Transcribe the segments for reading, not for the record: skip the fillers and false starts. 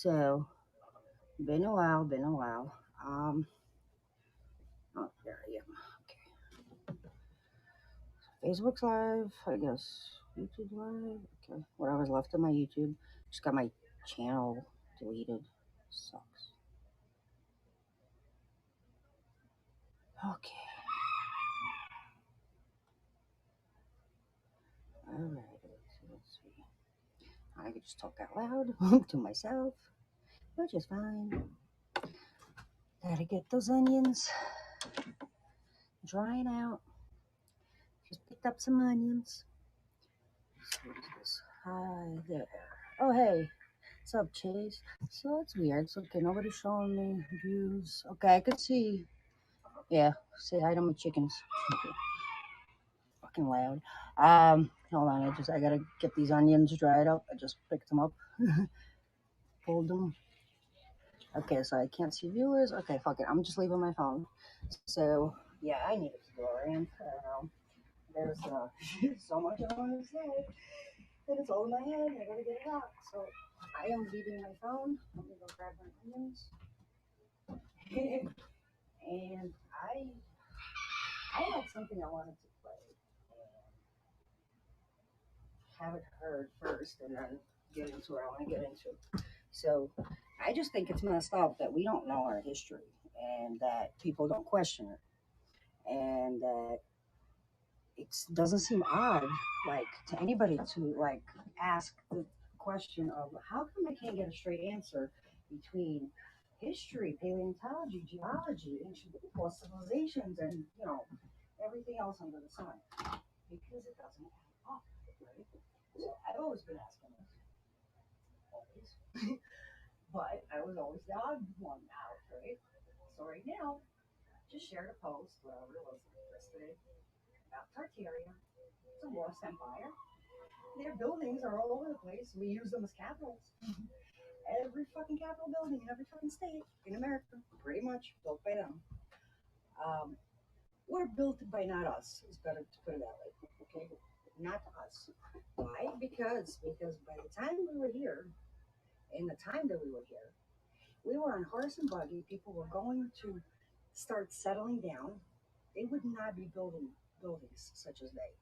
So, been a while, been a while. Oh, there I am. Okay. Facebook's live, I guess. YouTube live. Okay. Whatever's left of my YouTube. Just got my channel deleted. Sucks. Okay. Alright. Let's see. I could just talk out loud to myself, which is fine. Gotta get those onions drying out. Just picked up some onions. What is this? Hi there. Oh, hey. What's up, Chase? So it's weird. It's okay. Nobody's showing me views. Okay, I could see. Yeah, say hi to my chickens. Fucking loud. Hold on. I gotta get these onions dried up. I just picked them up, pulled them. Okay, so I can't see viewers. Okay, fuck it. I'm just leaving my phone. So yeah, I need to go around. I don't know. There's so much I want to say. And it's all in my head. I gotta get it out. So I am leaving my phone. Let me go grab my onions. And I had something I wanted to play. Have it heard first and then get into what I want to get into. So I just think it's messed up that we don't know our history and that people don't question it. And that it doesn't seem odd, like, to anybody to, like, ask the question of how come I can't get a straight answer between history, paleontology, geology, ancient people, civilizations, and, everything else under the sun. Because it doesn't add up, right? So I've always been asking this, always. But I was always the odd one out, right? So right now, just shared a post, whatever it was yesterday, about Tartaria. It's a lost empire. Their buildings are all over the place. We use them as capitals. Every fucking capital building in every fucking state in America, pretty much built by them. Um, were built by not us. It's better to put it that way. Okay, not us. Why? Because by the time we were here, in the time that we were here, we were on horse and buggy. People were going to start settling down. They would not be building buildings such as they.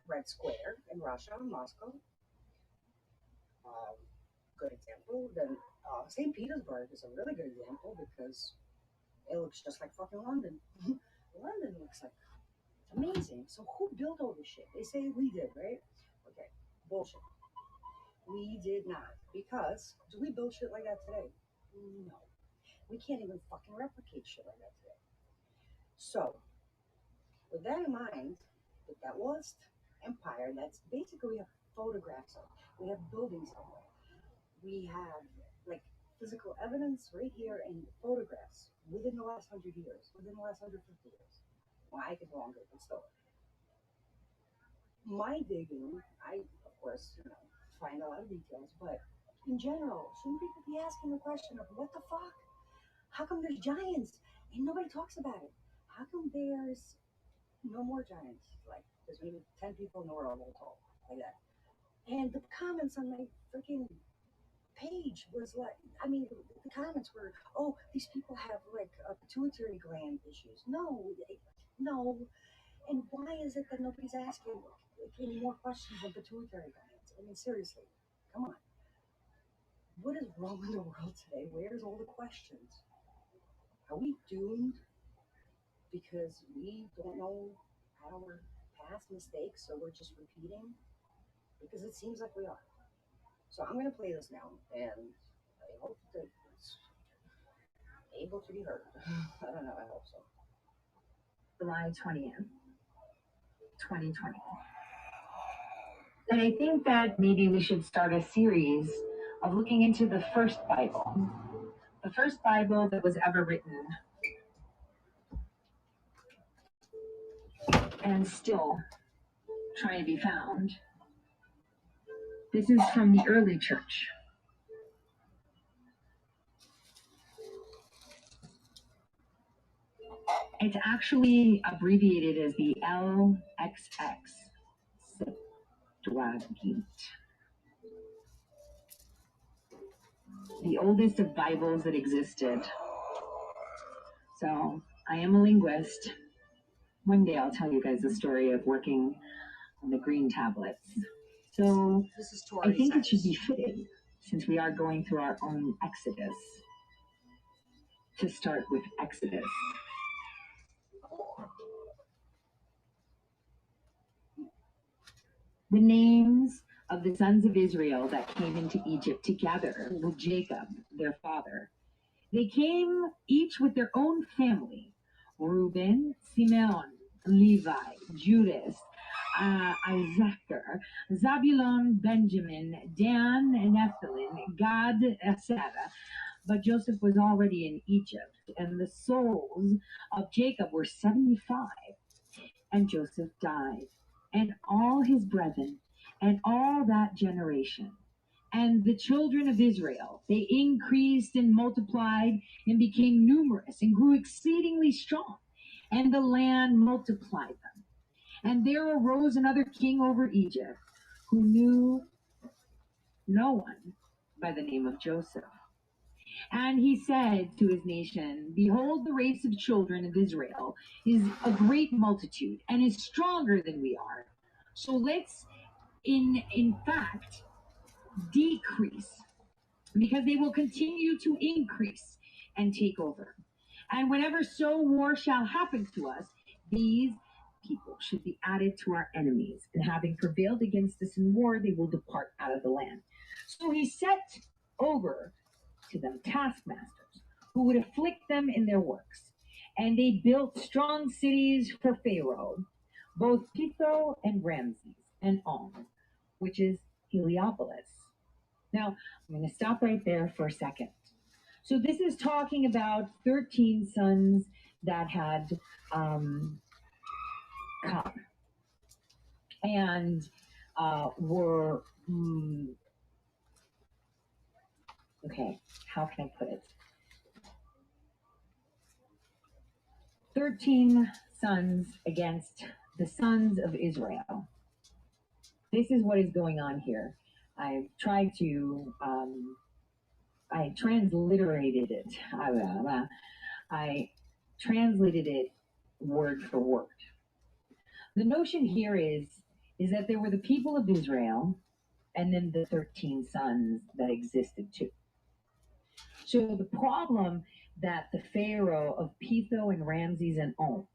Red Square in Russia, Moscow. Um, Good example. Then St. Petersburg is a really good example because it looks just like fucking London. London looks like it's amazing. So who built all this shit? They say we did, right? Okay, bullshit. We did not. Because do we build shit like that today? No. We can't even fucking replicate shit like that today. So, with that in mind, with that lost empire, that's basically we have photographs of. We have buildings of it. We have like physical evidence right here and photographs within the last 100 years, within the last 150 years. Well, I could go longer, but still. My digging, I of course, find a lot of details, but in general, shouldn't people be asking the question of what the fuck? How come there's giants and nobody talks about it? How come there's no more giants? Like there's maybe 10 people in the world all tall, like that. And the comments on my freaking page was like, I mean, the comments were, oh, these people have like pituitary gland issues. No, no. And why is it that nobody's asking like, any more questions on pituitary glands? I mean, seriously, come on. What is wrong in the world today? Where's all the questions? Are we doomed because we don't know our past mistakes, so we're just repeating? Because it seems like we are. So I'm going to play this now, and I hope that it's able to be heard. I don't know, I hope so. July 20th, 2020. And I think that maybe we should start a series of looking into the first Bible that was ever written, and still trying to be found. This is from the early church. It's actually abbreviated as the LXX Septuagint. the oldest of Bibles that existed. So I am a linguist. One day I'll tell you guys the story of working on the green tablets. So I think it should be fitting, since we are going through our own Exodus, to start with Exodus. The names of the sons of Israel that came into Egypt together with Jacob, their father. They came each with their own family: Reuben, Simeon, Levi, Judas, Issachar, Zabulon, Benjamin, Dan, and Naphtali, Gad, Asher. But Joseph was already in Egypt, and the souls of Jacob were 75. And Joseph died, and all his brethren, and all that generation. And the children of Israel, they increased and multiplied and became numerous and grew exceedingly strong, and the land multiplied them. And there arose another king over Egypt, who knew no one by the name of Joseph. And he said to his nation, behold, the race of children of Israel is a great multitude and is stronger than we are. So let's, in fact, decrease, because they will continue to increase and take over. And whenever so war shall happen to us, these people should be added to our enemies. And having prevailed against us in war, they will depart out of the land. So he set over to them taskmasters who would afflict them in their works. And they built strong cities for Pharaoh, both Pitho and Ramses and On, which is Heliopolis. Now, I'm going to stop right there for a second. So this is talking about 13 sons that had come and were, okay, how can I put it? 13 sons against the sons of Israel. This is what is going on here. I've tried to, I transliterated it. I translated it word for word. The notion here is that there were the people of Israel and then the 13 sons that existed too. So the problem that the Pharaoh of Pitho and Ramses and On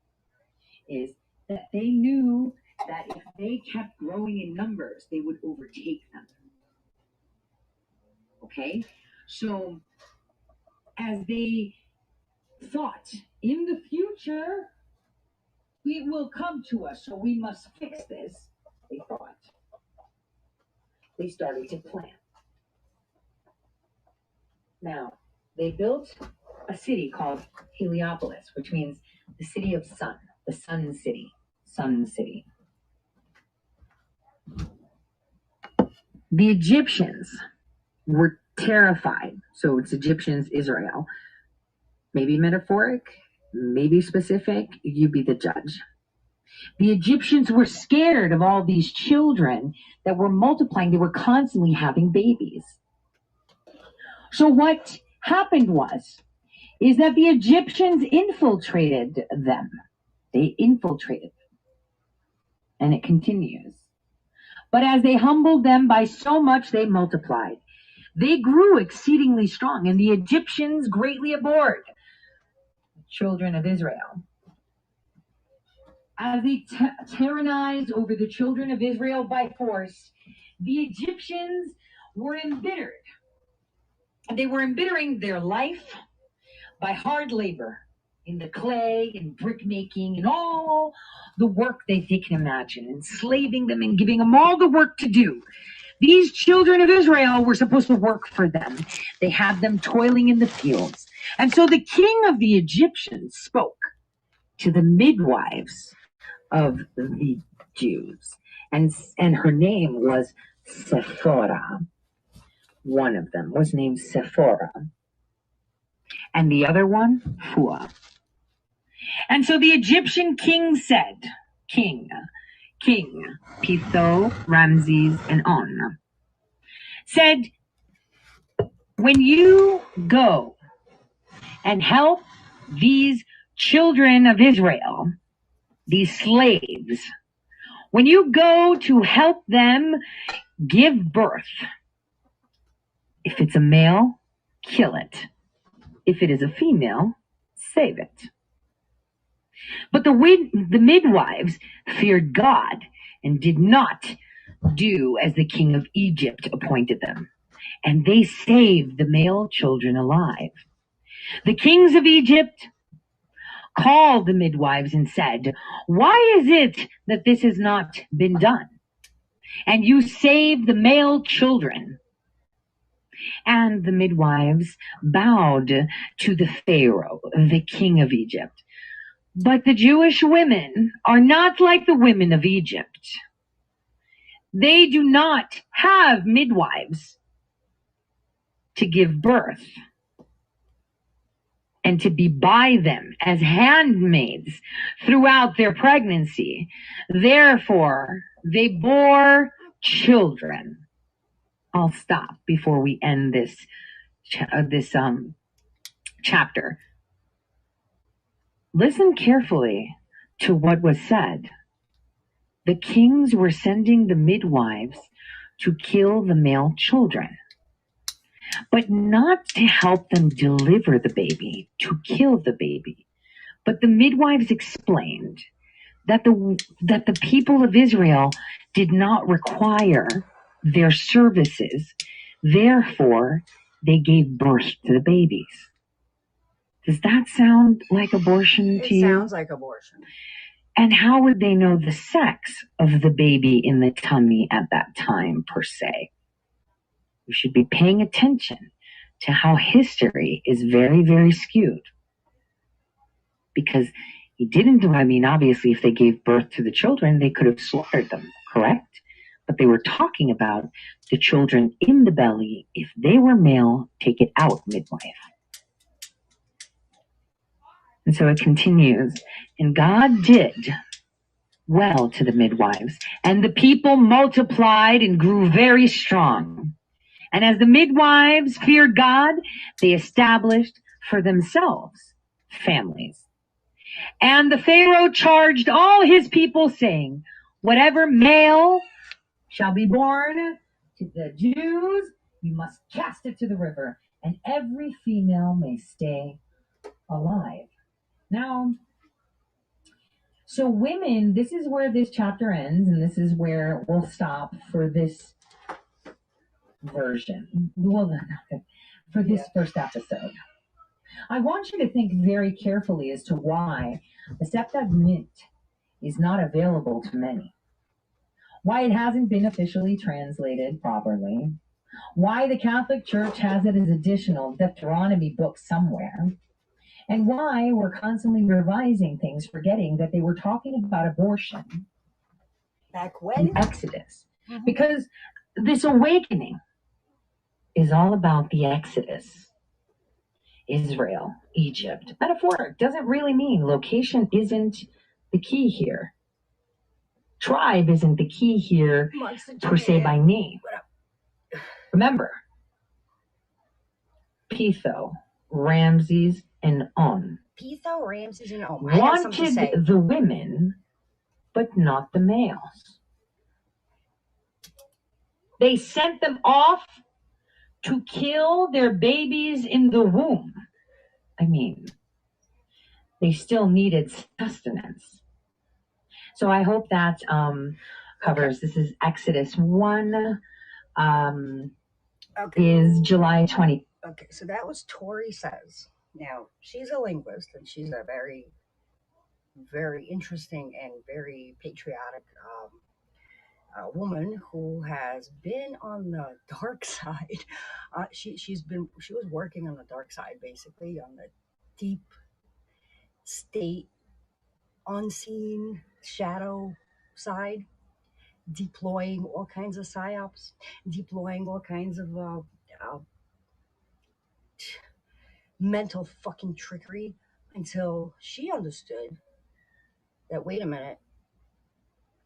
is that they knew that if they kept growing in numbers, they would overtake them. Okay? So as they thought, in the future, it will come to us, so we must fix this, they thought. They started to plan. Now, they built a city called Heliopolis, which means the city of sun, the sun city, sun city. The Egyptians were terrified. So it's Egyptians, Israel. Maybe metaphoric, maybe specific, you be the judge. The Egyptians were scared of all these children that were multiplying. They were constantly having babies. So what happened is that the Egyptians infiltrated them. They infiltrated them. And it continues. But as they humbled them by so much, they multiplied. They grew exceedingly strong, and the Egyptians greatly abhorred the children of Israel. As they tyrannized over the children of Israel by force, the Egyptians were embittered. They were embittering their life by hard labor in the clay and brick making and all the work they can imagine, enslaving them and giving them all the work to do. These children of Israel were supposed to work for them. They had them toiling in the fields. And so the king of the Egyptians spoke to the midwives of the Jews. And her name was Sephora. One of them was named Sephora. And the other one, Phua. And so the Egyptian king said, King, Pitho, Ramses, and On, said, When you go and help these children of Israel, these slaves, when you go to help them give birth, if it's a male, kill it. If it is a female, save it. But the midwives feared God and did not do as the king of Egypt appointed them, and they saved the male children alive. The kings of Egypt called the midwives and said, "Why is it that this has not been done? And you saved the male children." And the midwives bowed to the Pharaoh, the king of Egypt. But the Jewish women are not like the women of Egypt. They do not have midwives to give birth and to be by them as handmaids throughout their pregnancy. Therefore, they bore children. I'll stop before we end this chapter. Listen carefully to what was said. The kings were sending the midwives to kill the male children, but not to help them deliver the baby, to kill the baby. But the midwives explained that the people of Israel did not require their services. Therefore, they gave birth to the babies. Does that sound like abortion to you? It sounds like abortion. And how would they know the sex of the baby in the tummy at that time, per se? We should be paying attention to how history is very, very skewed. Because he didn't do, obviously, if they gave birth to the children, they could have slaughtered them, correct? But they were talking about the children in the belly. If they were male, take it out, midwife. And so it continues. And God did well to the midwives, and the people multiplied and grew very strong. And as the midwives feared God, they established for themselves families. And the Pharaoh charged all his people, saying, "Whatever male shall be born to the Jews, you must cast it to the river, and every female may stay alive." Now, so women, this is where this chapter ends, and this is where we'll stop for this version. Well, for this first episode. I want you to think very carefully as to why the Septuagint is not available to many. Why it hasn't been officially translated properly. Why the Catholic Church has it as additional Deuteronomy book somewhere. And why we're constantly revising things, forgetting that they were talking about abortion back when in Exodus. Mm-hmm. Because this awakening is all about the Exodus. Israel, Egypt. Metaphoric doesn't really mean location isn't the key here. Tribe isn't the key here per se by name. Remember, Pitho, Ramses, and On. Pitho, Ramses, and On. Wanted the women, but not the males. They sent them off to kill their babies in the womb. They still needed sustenance. So I hope that covers. This is Exodus 1. Is July 20. Okay, so that was Tori Says. Now, she's a linguist, and she's a very, very interesting and very patriotic woman who has been on the dark side. She was working on the dark side, basically, on the deep state, unseen shadow side, deploying all kinds of psyops, deploying all kinds of mental fucking trickery until she understood that, wait a minute,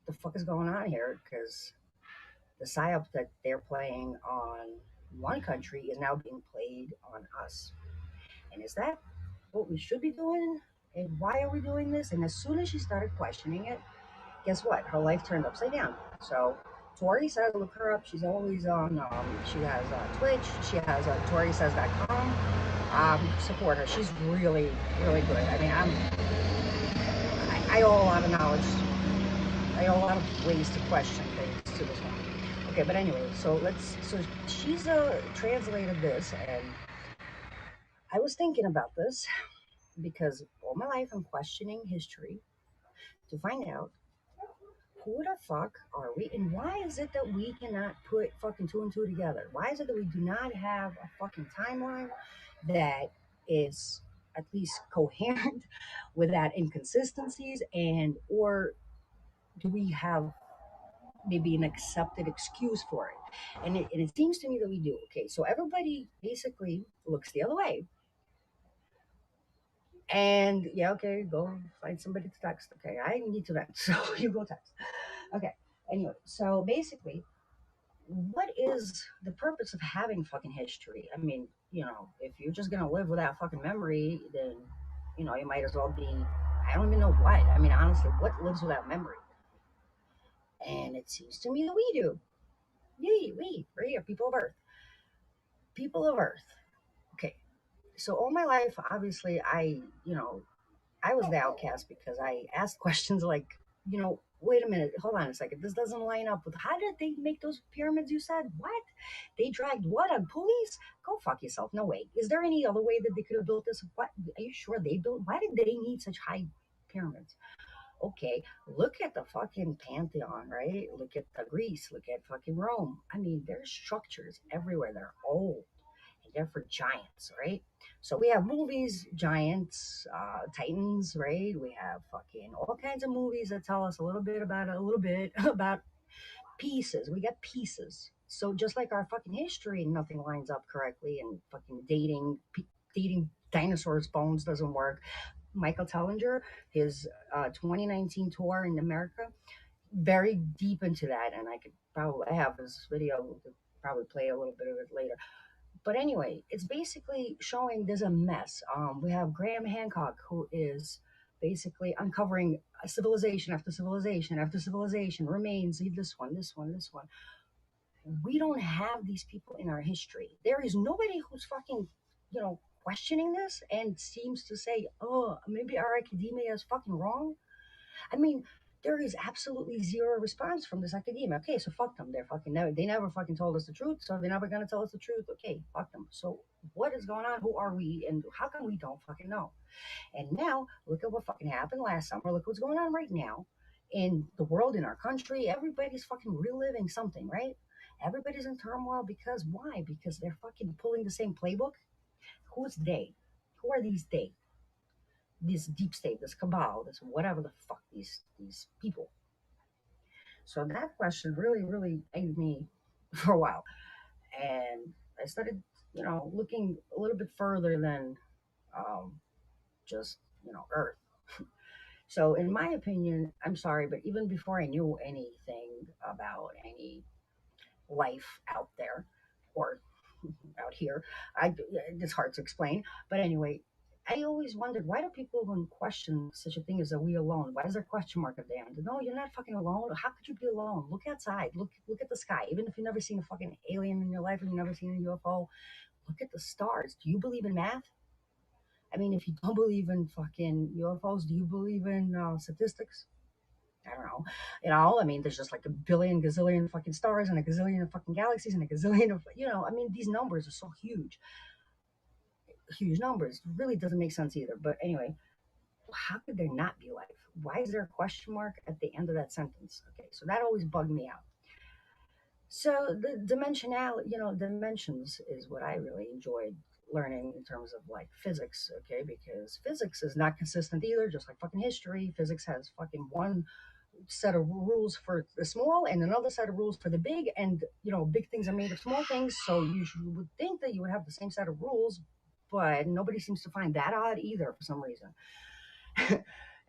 the fuck is going on here? Because the psyops that they're playing on one country is now being played on us. And is that what we should be doing? And why are we doing this? And as soon as she started questioning it, guess what? Her life turned upside down. So Tori says, look her up. She's always on. She has Twitch. She has ToriSays.com. Support her. She's really, really good. I mean, I owe a lot of knowledge. I owe a lot of ways to question things to this one. Okay, but anyway, so she's translated this, and I was thinking about this because all my life I'm questioning history to find out who the fuck are we and why is it that we cannot put fucking two and two together? Why is it that we do not have a fucking timeline that is at least coherent without inconsistencies, and or do we have maybe an accepted excuse for it? And it seems to me that we do. Okay, so everybody basically looks the other way. And yeah, okay, go find somebody to text. Okay, I need to vent, so you go text. Okay, anyway, so basically, what is the purpose of having fucking history? I mean, if you're just gonna live without fucking memory, then you might as well be. I don't even know what. I mean, honestly, what lives without memory? And it seems to me that we do. We're here, people of Earth. People of Earth. Okay, so all my life, obviously, I was the outcast because I asked questions like, wait a minute, hold on a second, this doesn't line up with how did they make those pyramids? You said what? They dragged what on pulleys? Go fuck yourself. No way. Is there any other way that they could have built this? What are you sure they built? Why did they need such high pyramids? Okay, look at the fucking Pantheon, right? Look at the Greece, look at fucking Rome. I mean, there's structures everywhere. They're old and they're for giants, right? So we have movies, giants, titans, right? We have fucking all kinds of movies that tell us a little bit about pieces. We got pieces. So just like our fucking history, nothing lines up correctly, and fucking dating dinosaurs' bones doesn't work. Michael Tellinger, his 2019 tour in America, very deep into that, and I have this video. We could probably play a little bit of it later. But anyway, it's basically showing there's a mess. We have Graham Hancock, who is basically uncovering civilization after civilization after civilization remains. This one, this one, this one. We don't have these people in our history. There is nobody who's fucking, questioning this and seems to say, oh, maybe our academia is fucking wrong. I mean, there is absolutely zero response from this academia. Okay, so fuck them. They never fucking told us the truth, so they're never gonna tell us the truth. Okay, fuck them. So what is going on? Who are we? And how come we don't fucking know? And now look at what fucking happened last summer. Look what's going on right now in the world, in our country. Everybody's fucking reliving something, right? Everybody's in turmoil because why? Because they're fucking pulling the same playbook. Who's they? Who are these they? This deep state, this cabal, this whatever the fuck, these people. So that question really, really egged me for a while, and I started, looking a little bit further than um, just Earth. So, in my opinion, I'm sorry, but even before I knew anything about any life out there or out here, it's hard to explain. But anyway, I always wondered, why do people even question such a thing as, are we alone? Why is there a question mark at the end? No, you're not fucking alone. How could you be alone? Look outside. Look at the sky. Even if you've never seen a fucking alien in your life or you've never seen a UFO, look at the stars. Do you believe in math? I mean, if you don't believe in fucking UFOs, do you believe in statistics? I don't know. I mean, there's just like a billion, gazillion fucking stars and a gazillion of fucking galaxies and a gazillion of, I mean, these numbers are so huge, huge numbers. It really doesn't make sense either. But anyway, how could there not be life? Why is there a question mark at the end of that sentence? Okay, so that always bugged me out. So the dimensions is what I really enjoyed learning in terms of like physics, okay? Because physics is not consistent either, just like fucking history. Physics has fucking one set of rules for the small and another set of rules for the big, and big things are made of small things, so would think that you would have the same set of rules, but nobody seems to find that odd either for some reason.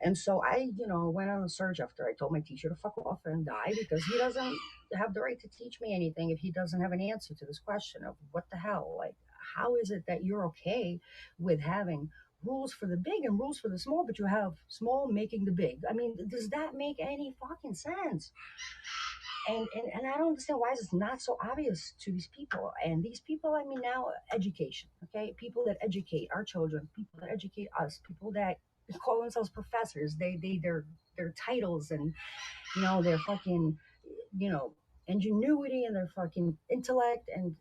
And so I, went on a search after I told my teacher to fuck off and die because he doesn't have the right to teach me anything if he doesn't have an answer to this question of what the hell, like, how is it that you're okay with having rules for the big and rules for the small, but you have small making the big? I mean, does that make any fucking sense? And I don't understand why it's not so obvious to these people. And these people, I mean, now education, okay, people that educate our children, people that educate us, people that call themselves professors, their titles and their fucking you know ingenuity and their fucking intellect and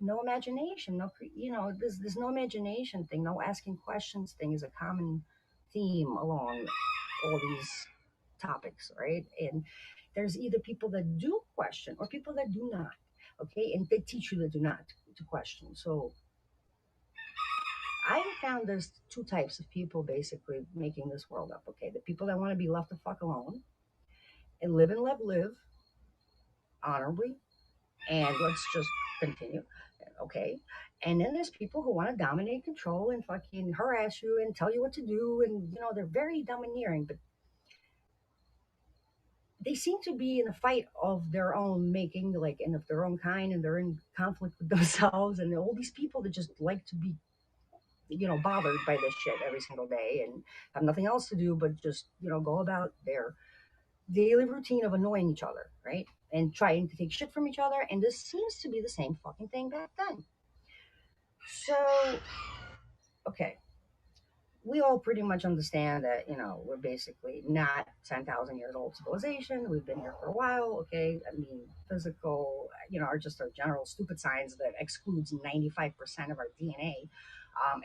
no imagination, there's no imagination thing, no asking questions thing is a common theme along all these topics, right? And there's either people that do question or people that do not, okay? And they teach you that do not to question. So I found there's two types of people basically making this world up, okay? The people that want to be left the fuck alone and live and let live honorably, and let's just continue, okay? And then there's people who want to dominate, control, and fucking harass you and tell you what to do, and they're very domineering, but they seem to be in a fight of their own making, like, and of their own kind, and they're in conflict with themselves, and all these people that just like to be, bothered by this shit every single day and have nothing else to do but just, go about their daily routine of annoying each other, right? And trying to take shit from each other. And this seems to be the same fucking thing back then. So, okay, we all pretty much understand that we're basically not 10,000 years old civilization. We've been here for a while. Okay, I mean, physical, are just a general stupid science that excludes 95% of our DNA,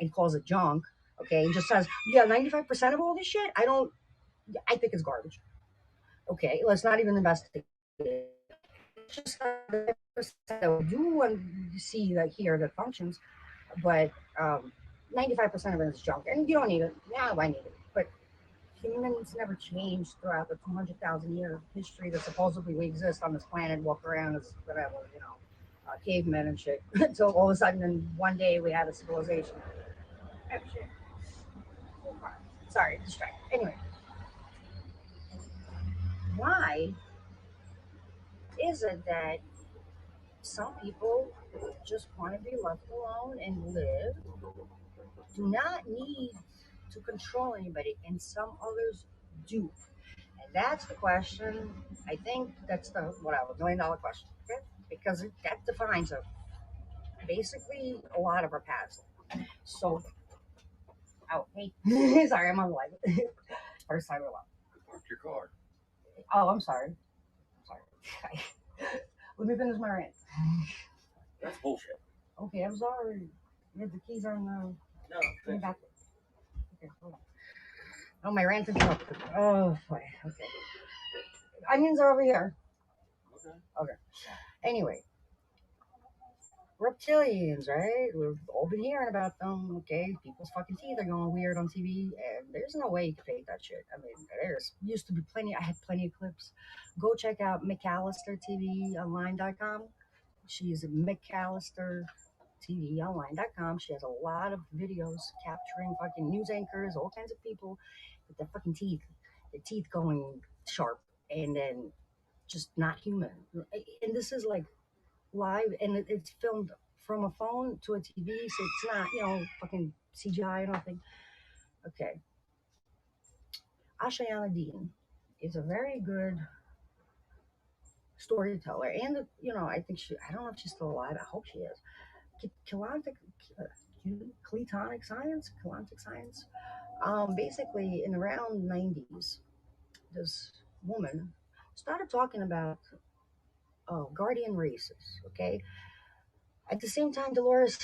and calls it junk. Okay, and just says, yeah, 95% of all this shit. I think it's garbage. Okay, let's not even investigate. Just that we do and see that here that functions, but 95% of it is junk, and you don't need it. Yeah, I need it, but humans never changed throughout the 200,000 year history that supposedly we exist on this planet, walk around as whatever, cavemen and shit. So all of a sudden, in one day, we had a civilization. Oh, shit. Sorry, distracted. Anyway, why is it that some people just want to be left alone and live, do not need to control anybody, and some others do? And that's the question. I think that's the whatever $1 million question, okay? Because that defines basically a lot of our past. So, oh hey, sorry, I'm on live. First time we're live. Parked your car. Oh, I'm sorry. Sorry. Let me finish my rant. That's bullshit. Okay, I'm sorry. The keys are in the. No. In the back. Okay, hold on. Oh, my rant interrupted. Oh boy. Okay. Onions are over here. Okay. Okay. Anyway, reptilians, right? We've all been hearing about them. Okay, people's fucking teeth are going weird on TV, and there's no way you can fake that shit. I mean, there's used to be plenty. I had plenty of clips. Go check out McAllister TV Online.com. She's McAllister TVonline.com. She has a lot of videos capturing fucking news anchors, all kinds of people with their fucking teeth, the teeth going sharp, and then just not human. And this is like live, and it's filmed from a phone to a TV, so it's not, fucking CGI or nothing. Okay. Ashayana Dean is a very good storyteller, and I think I don't know if she's still alive. I hope she is. Kelantic, Kelantic science. Basically, in around 90s, this woman started talking about guardian races. Okay, at the same time, Dolores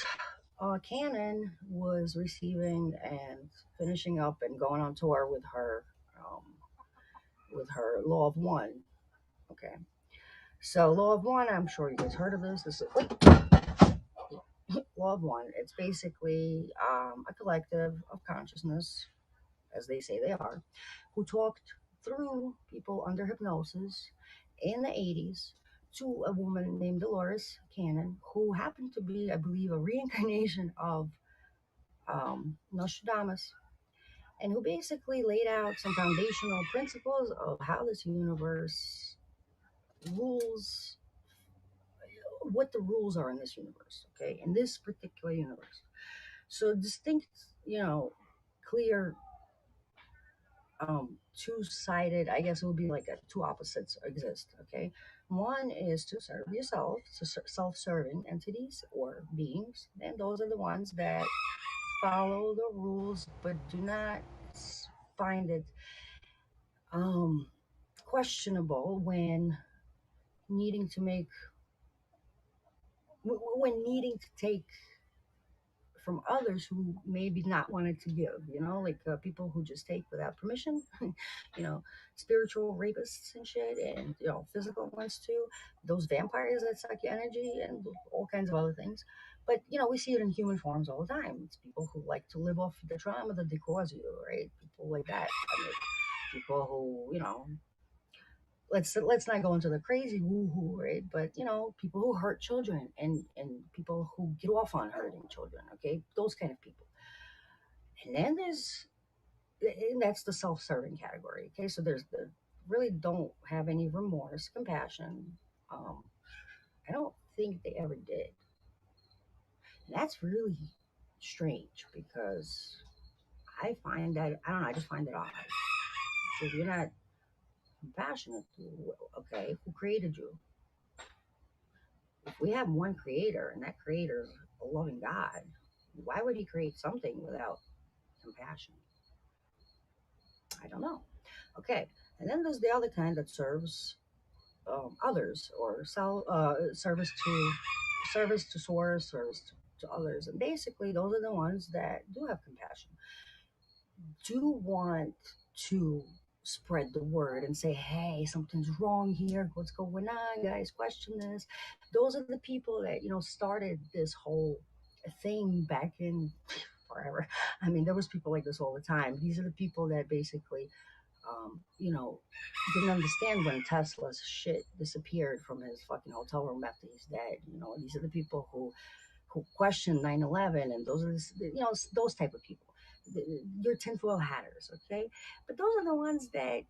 Cannon was receiving and finishing up and going on tour um, with her Law of One. Okay, so Law of One, I'm sure you guys heard of this. This is Law of One. It's basically a collective of consciousness, as they say they are, who talked through people under hypnosis in the 80s to a woman named Dolores Cannon, who happened to be, I believe, a reincarnation of Nostradamus. and who basically laid out some foundational principles of how this universe rules, what the rules are in this universe, okay, in this particular universe. So distinct, clear, two-sided, I guess it would be like two opposites exist, okay. One is to serve yourself, so self-serving entities or beings, and those are the ones that follow the rules but do not find it um questionable when needing to make when needing to take from others who maybe not wanted to give, like people who just take without permission, spiritual rapists and shit, and physical ones too. Those vampires that suck your energy and all kinds of other things. But we see it in human forms all the time. It's people who like to live off the trauma that they cause you, right? People like that. I mean, people who let's not go into the crazy woo-hoo, right? But people who hurt children and people who get off on hurting children, okay, those kind of people. And then and that's the self-serving category, okay. So there's the really don't have any remorse, compassion. um I don't think they ever did, and that's really strange because I find that, I don't know, I just find it odd. So if you're not compassionate, okay, who created you? If we have one creator and that creator is a loving God, why would he create something without compassion? I don't know. Okay, and then there's the other kind that serves others, or service to source, service to others, and basically those are the ones that do have compassion, do want to spread the word and say, hey, something's wrong here. What's going on, guys? Question this. Those are the people that, started this whole thing back in forever. I mean, there was people like this all the time. These are the people that basically, didn't understand when Tesla's shit disappeared from his fucking hotel room after he's dead. These are the people who question 9/11, and those are those type of people. Your tinfoil hatters, okay? But those are the ones that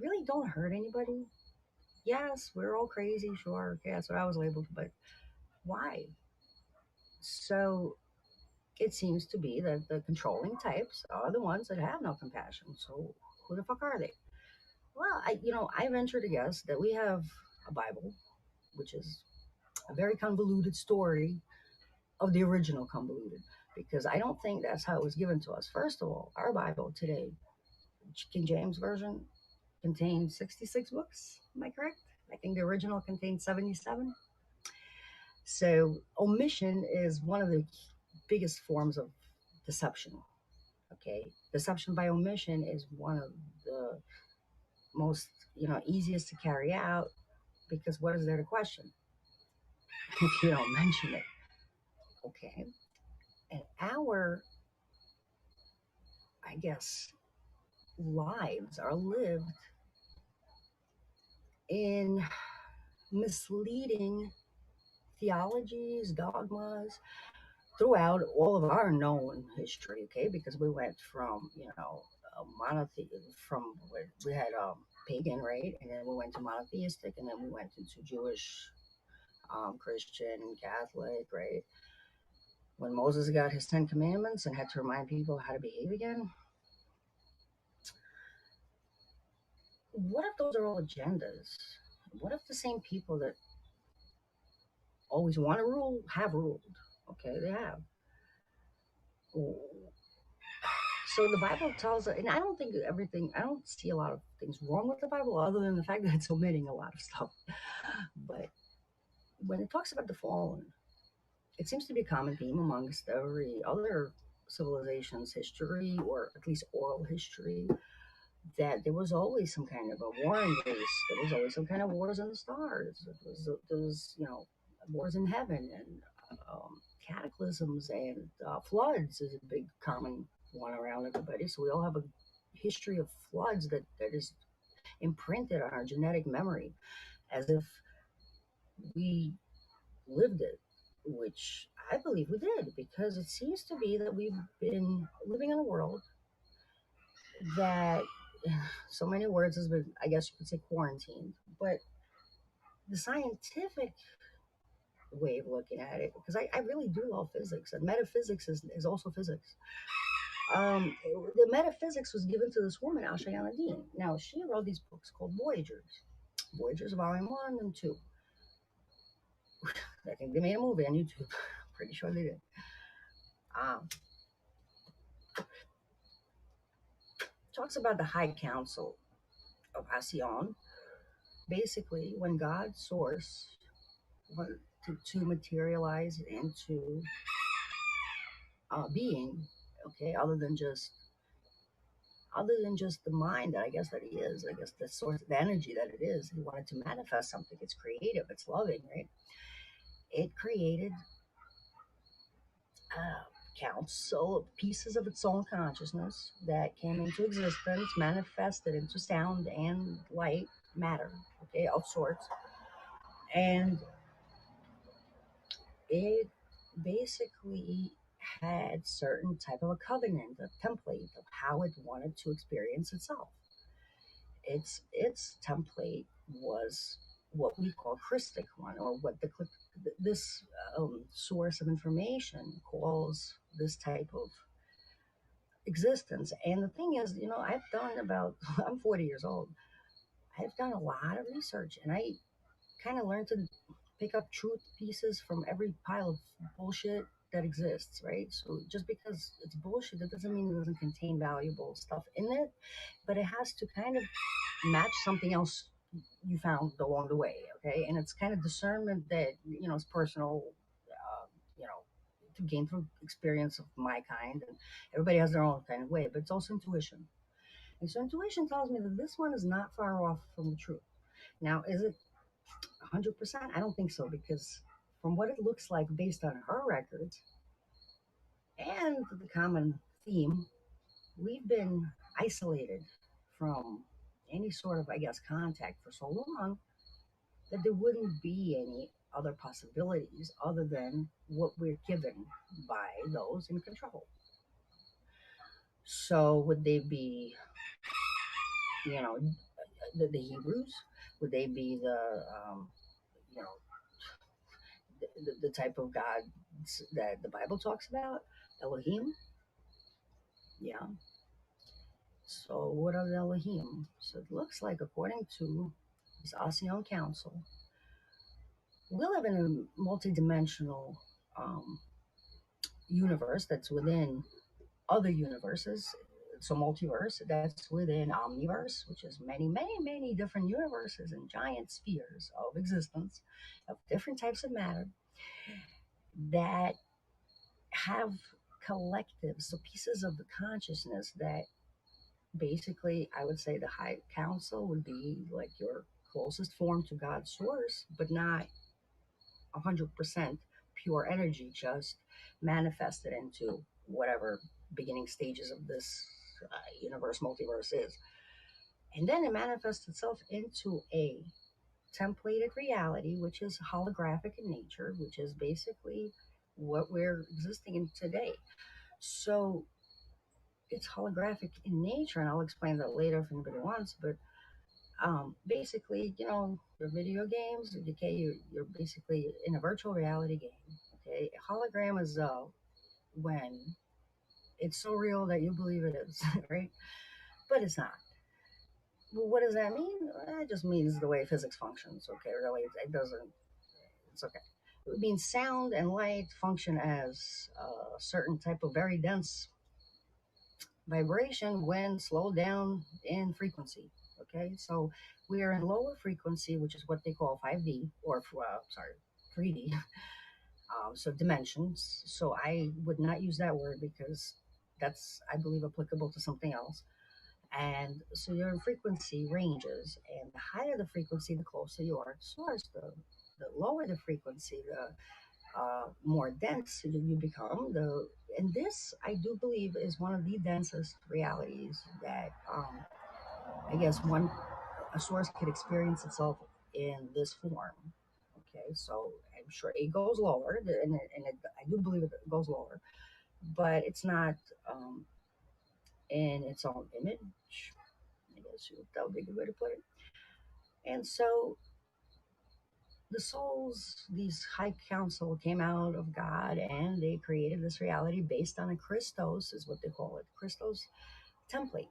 really don't hurt anybody. Yes, we're all crazy, sure. Okay, that's what I was labeled, but why? So it seems to be that the controlling types are the ones that have no compassion. So who the fuck are they? Well, I venture to guess that we have a Bible, which is a very convoluted story of the original convoluted, because I don't think that's how it was given to us. First of all, our Bible today, King James Version, contains 66 books. Am I correct? I think the original contained 77. So omission is one of the biggest forms of deception. Okay, deception by omission is one of the most easiest to carry out, because what is there to question if you don't mention it? Okay, and our, I guess, lives are lived in misleading theologies, dogmas throughout all of our known history, okay? Because we went from, from where we had pagan, right? And then we went to monotheistic, and then we went into Jewish, Christian, Catholic, right? When Moses got his 10 Commandments and had to remind people how to behave again, what if those are all agendas? What if the same people that always want to rule have ruled? Okay, they have. So the Bible tells us, and I don't think everything, I don't see a lot of things wrong with the Bible other than the fact that it's omitting a lot of stuff. But when it talks about the fallen, it seems to be a common theme amongst every other civilization's history, or at least oral history, that there was always some kind of a war in space. There was always some kind of wars in the stars. There was wars in heaven, and cataclysms, and floods is a big common one around everybody. So we all have a history of floods that is imprinted on our genetic memory, as if we lived it, which I believe we did, because it seems to be that we've been living in a world that so many words has been, I guess you could say, quarantined. But the scientific way of looking at it, because I really do love physics, and metaphysics is also physics. Um, the metaphysics was given to this woman, Ashayana Dean. Now, she wrote these books called Voyagers. Voyagers Volume 1 and 2. I think they made a movie on YouTube. Pretty sure they did. Um, Talks about the High Council of Asion. Basically, when God source wanted to materialize into being, okay, other than just the mind that I guess that he is, I guess the source of energy that it is, he wanted to manifest something. It's creative, it's loving, right? It created council of pieces of its own consciousness that came into existence, manifested into sound and light matter, okay, of sorts. And it basically had certain type of a covenant, a template of how it wanted to experience itself. Its template was what we call Christic one, or what this source of information calls this type of existence. And the thing is, I've done about I'm 40 years old. I've done a lot of research, and I kind of learned to pick up truth pieces from every pile of bullshit that exists, right? So just because it's bullshit, that doesn't mean it doesn't contain valuable stuff in it, but it has to kind of match something else you found along the way, okay? And it's kind of discernment that, is personal, you know, to gain through experience of my kind. And everybody has their own kind of way, but it's also intuition. And so intuition tells me that this one is not far off from the truth. Now, is it 100%? I don't think so, because from what it looks like based on her records and the common theme, we've been isolated from any sort of, I guess, contact for so long that there wouldn't be any other possibilities other than what we're given by those in control. So would they be, you know, the Hebrews? Would they be you know, the type of God that the Bible talks about? Elohim? Yeah. So what are the Elohim? So it looks like, according to this Ocean Council, we live in a multidimensional um, universe that's within other universes. It's a multiverse that's within omniverse, which is many, many, many different universes and giant spheres of existence of different types of matter that have collectives, so pieces of the consciousness that basically, I would say the high council would be like your closest form to God's source, but not 100% pure energy, just manifested into whatever beginning stages of this universe, multiverse is. And then it manifests itself into a templated reality, which is holographic in nature, which is basically what we're existing in today. So it's holographic in nature, and I'll explain that later if anybody wants. But basically, your video games, okay, you're basically in a virtual reality game. Okay, a hologram is when it's so real that you believe it is, right? But it's not. Well, what does that mean? It just means the way physics functions. Okay, really, it doesn't. It's okay. It means sound and light function as a certain type of very dense vibration when slowed down in frequency. Okay, so we are in lower frequency, which is what they call 5D, or sorry, 3D. So dimensions. So I would not use that word because that's, I believe, applicable to something else. And so you're in frequency ranges, and the higher the frequency, the closer you are to source. The lower the frequency, the more dense you become. And this, I do believe, is one of the densest realities that I guess one a source could experience itself in this form. Okay, so I'm sure it goes lower, I do believe it goes lower, but it's not. in its own image. I guess that would be a good way to put it. And so the souls, these high council, came out of God and they created this reality based on a Christos, is what they call it. Christos template.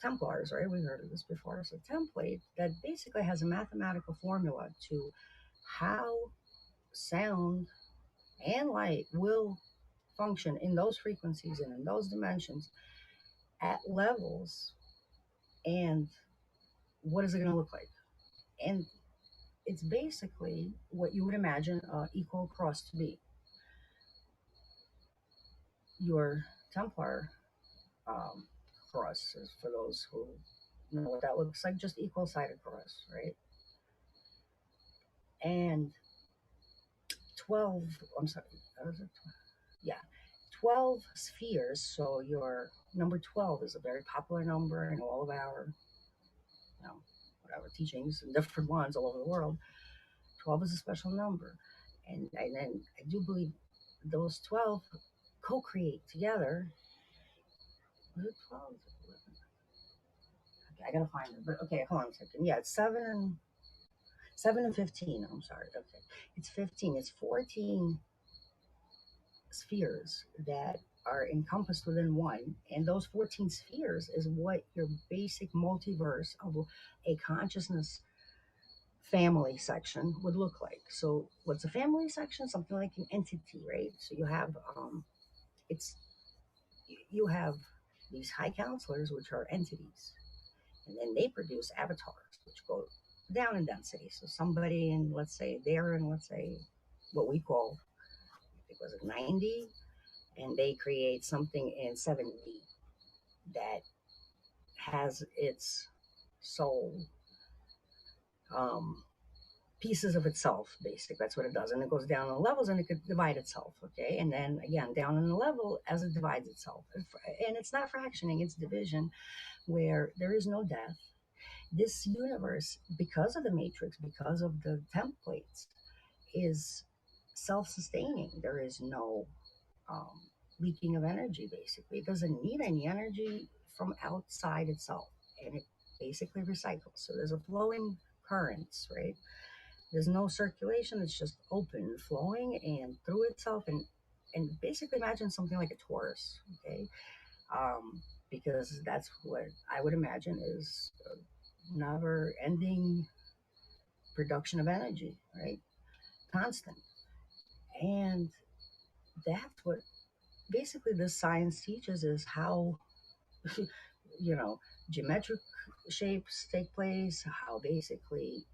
Templars, right? We heard of this before. It's a template that basically has a mathematical formula to how sound and light will function in those frequencies and in those dimensions at levels, and what is it going to look like. And it's basically what you would imagine equal cross to be. Your Templar um, cross is, for those who know what that looks like, just equal sided cross, right? And 12, I'm sorry, was it? Yeah, 12 spheres. So your number 12 is a very popular number in all of our, you know, whatever teachings and different ones all over the world. 12 is a special number. And then I do believe those 12 co create together. Was it 12? Okay, I gotta find it. But okay, hold on a second. Yeah, it's 7 and 15. I'm sorry. Okay, it's 15. It's 14 spheres that are encompassed within one, and those 14 spheres is what your basic multiverse of a consciousness family section would look like. So, what's a family section? Something like an entity, right? So you have it's you have these high counselors, which are entities, and then they produce avatars, which go down in density. So somebody in, let's say, they're in, let's say, what we call, I think was it 90, and they create something in 7D that has its soul um, pieces of itself, basically. That's what it does. And it goes down in levels and it could divide itself, okay? And then again, down in the level as it divides itself. And it's not fractioning, it's division, where there is no death. This universe, because of the matrix, because of the templates, is self sustaining. There is no um, leaking of energy, basically. It doesn't need any energy from outside itself. And it basically recycles. So there's a flowing currents, right? There's no circulation, it's just open, flowing and through itself. And basically imagine something like a torus, okay? Because that's what I would imagine is a never ending production of energy, right? Constant. And that's what basically this science teaches is how, you know, geometric shapes take place, how basically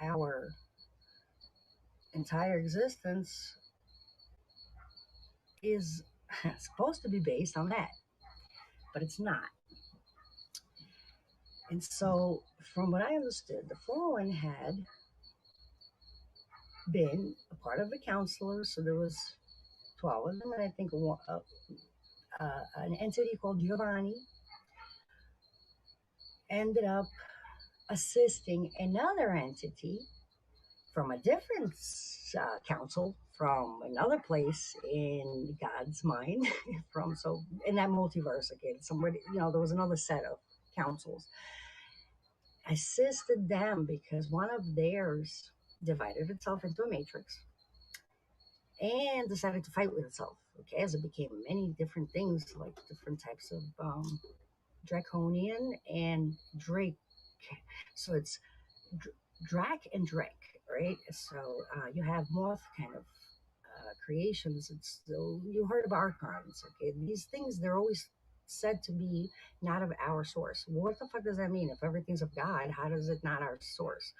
our entire existence is supposed to be based on that, but it's not. And so, from what I understood, the fallen had been a part of the counselors. So there was 12 of them, and I think an entity called Giovanni ended up assisting another entity from a different council from another place in God's mind. From so in that multiverse again, somebody, there was another set of councils assisted them because one of theirs divided itself into a matrix and decided to fight with itself. Okay, as it became many different things, like different types of draconian and drake. So it's drac and drake, right? So you have moth kind of creations. It's so you heard of archons. Okay, these things, they're always said to be not of our source. What the fuck does that mean? If everything's of God, how does it not our source?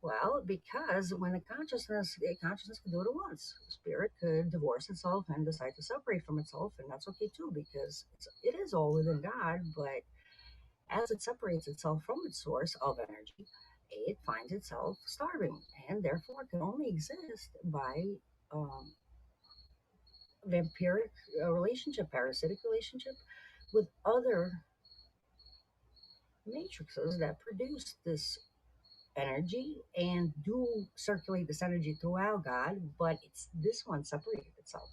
Well, because when a consciousness can do it at once. Spirit could divorce itself and decide to separate from itself, and that's okay too, because it is all within God. But as it separates itself from its source of energy, it finds itself starving, and therefore can only exist by um, vampiric relationship, parasitic relationship with other matrices that produce this energy and do circulate this energy throughout God, but it's this one separated itself.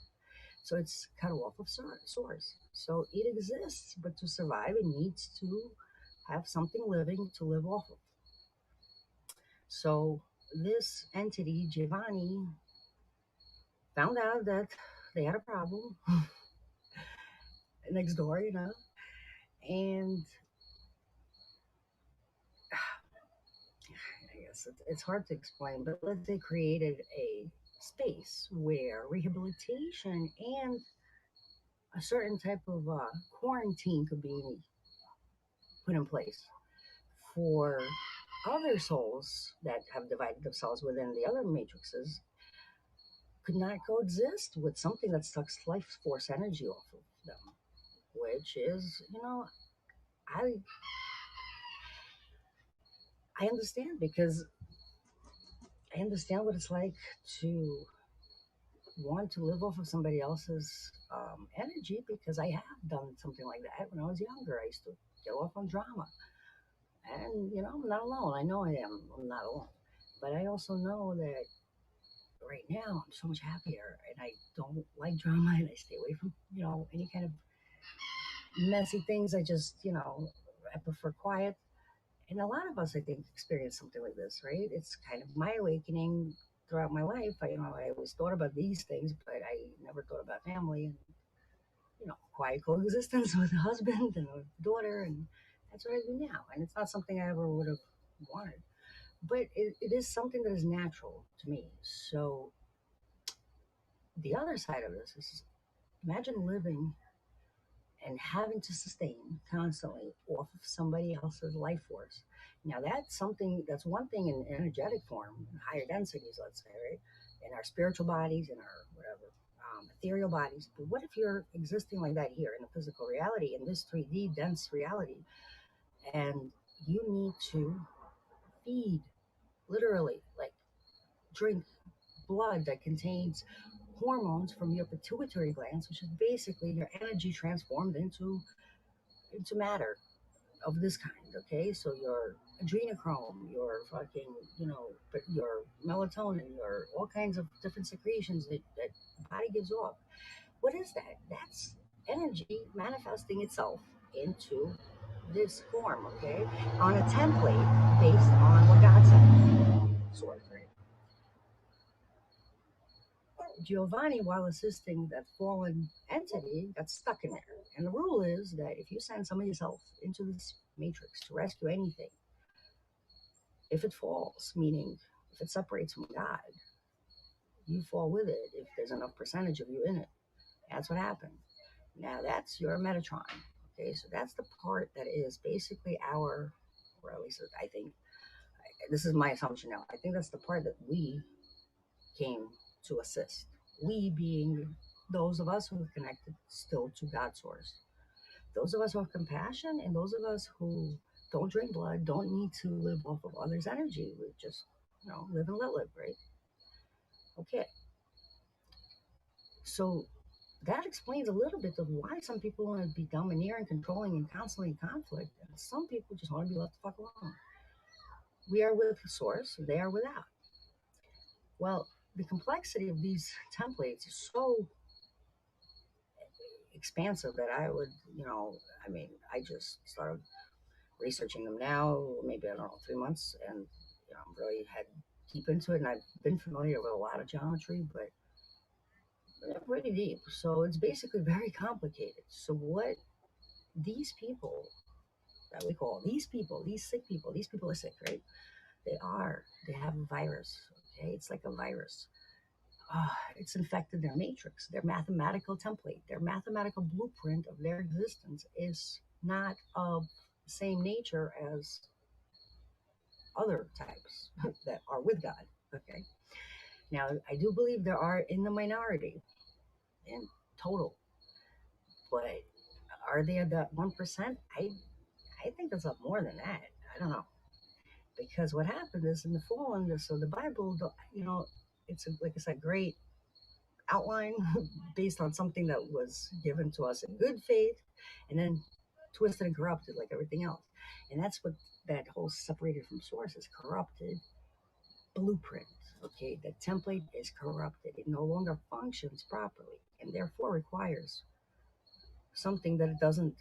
So it's cut off of source. So it exists, but to survive, it needs to have something living to live off of. So this entity, Giovanni, found out that they had a problem next door, and I guess it's hard to explain, but they created a space where rehabilitation and a certain type of quarantine could be put in place for other souls that have divided themselves within the other matrices could not coexist with something that sucks life force energy off of them, which is, I I understand because I understand what it's like to want to live off of somebody else's energy because I have done something like that when I was younger. I used to get off on drama. And, I'm not alone. I know I am. I'm not alone. But I also know that right now I'm so much happier and I don't like drama and I stay away from, any kind of messy things. I just, I prefer quiet. And a lot of us, I think, experience something like this, right? It's kind of my awakening throughout my life. I always thought about these things, but I never thought about family and, quiet coexistence with a husband and a daughter. And that's what I do now. And it's not something I ever would have wanted, but it is something that is natural to me. So the other side of this is imagine living and having to sustain constantly off of somebody else's life force. Now that's one thing in energetic form, in higher densities, let's say, right? In our spiritual bodies, in our whatever, ethereal bodies. But what if you're existing like that here in the physical reality, in this 3D dense reality, and you need to feed, literally, like drink blood that contains hormones from your pituitary glands, which is basically your energy transformed into matter of this kind. Okay, so your adrenochrome, your fucking, but your melatonin, your all kinds of different secretions that the body gives off. What is that? That's energy manifesting itself into this form. Okay, on a template based on what God said. Sort of. Right? Giovanni, while assisting that fallen entity, got stuck in there. And the rule is that if you send some of yourself into this matrix to rescue anything, if it falls, meaning if it separates from God, you fall with it if there's enough percentage of you in it. That's what happened. Now that's your Metatron. Okay, so that's the part that is basically or at least I think, this is my assumption now. I think that's the part that we came to assist. We being those of us who are connected still to God's source. Those of us who have compassion and those of us who don't drink blood, don't need to live off of others' energy. We just, live and let live, right? Okay. So that explains a little bit of why some people want to be domineering, controlling, and constantly in conflict. And some people just want to be left the fuck alone. We are with the source, they are without. Well, the complexity of these templates is so expansive that I would, I just started researching them now, maybe, I don't know, 3 months, and, I'm really head deep into it. And I've been familiar with a lot of geometry, but they're pretty deep. So it's basically very complicated. So what these people that we call these people, these people are sick, right? They have a virus. Okay, it's like a virus. It's infected their matrix, their mathematical template, their mathematical blueprint of their existence is not of the same nature as other types that are with God. Okay. Now, I do believe there are in the minority in total, but are they that 1%? I think it's up more than that. I don't know. Because what happened is in the fallen, so the Bible, it's like I said, great outline based on something that was given to us in good faith and then twisted and corrupted like everything else. And that's what that whole separated from source is corrupted blueprint. Okay, the template is corrupted. It no longer functions properly and therefore requires something that it doesn't,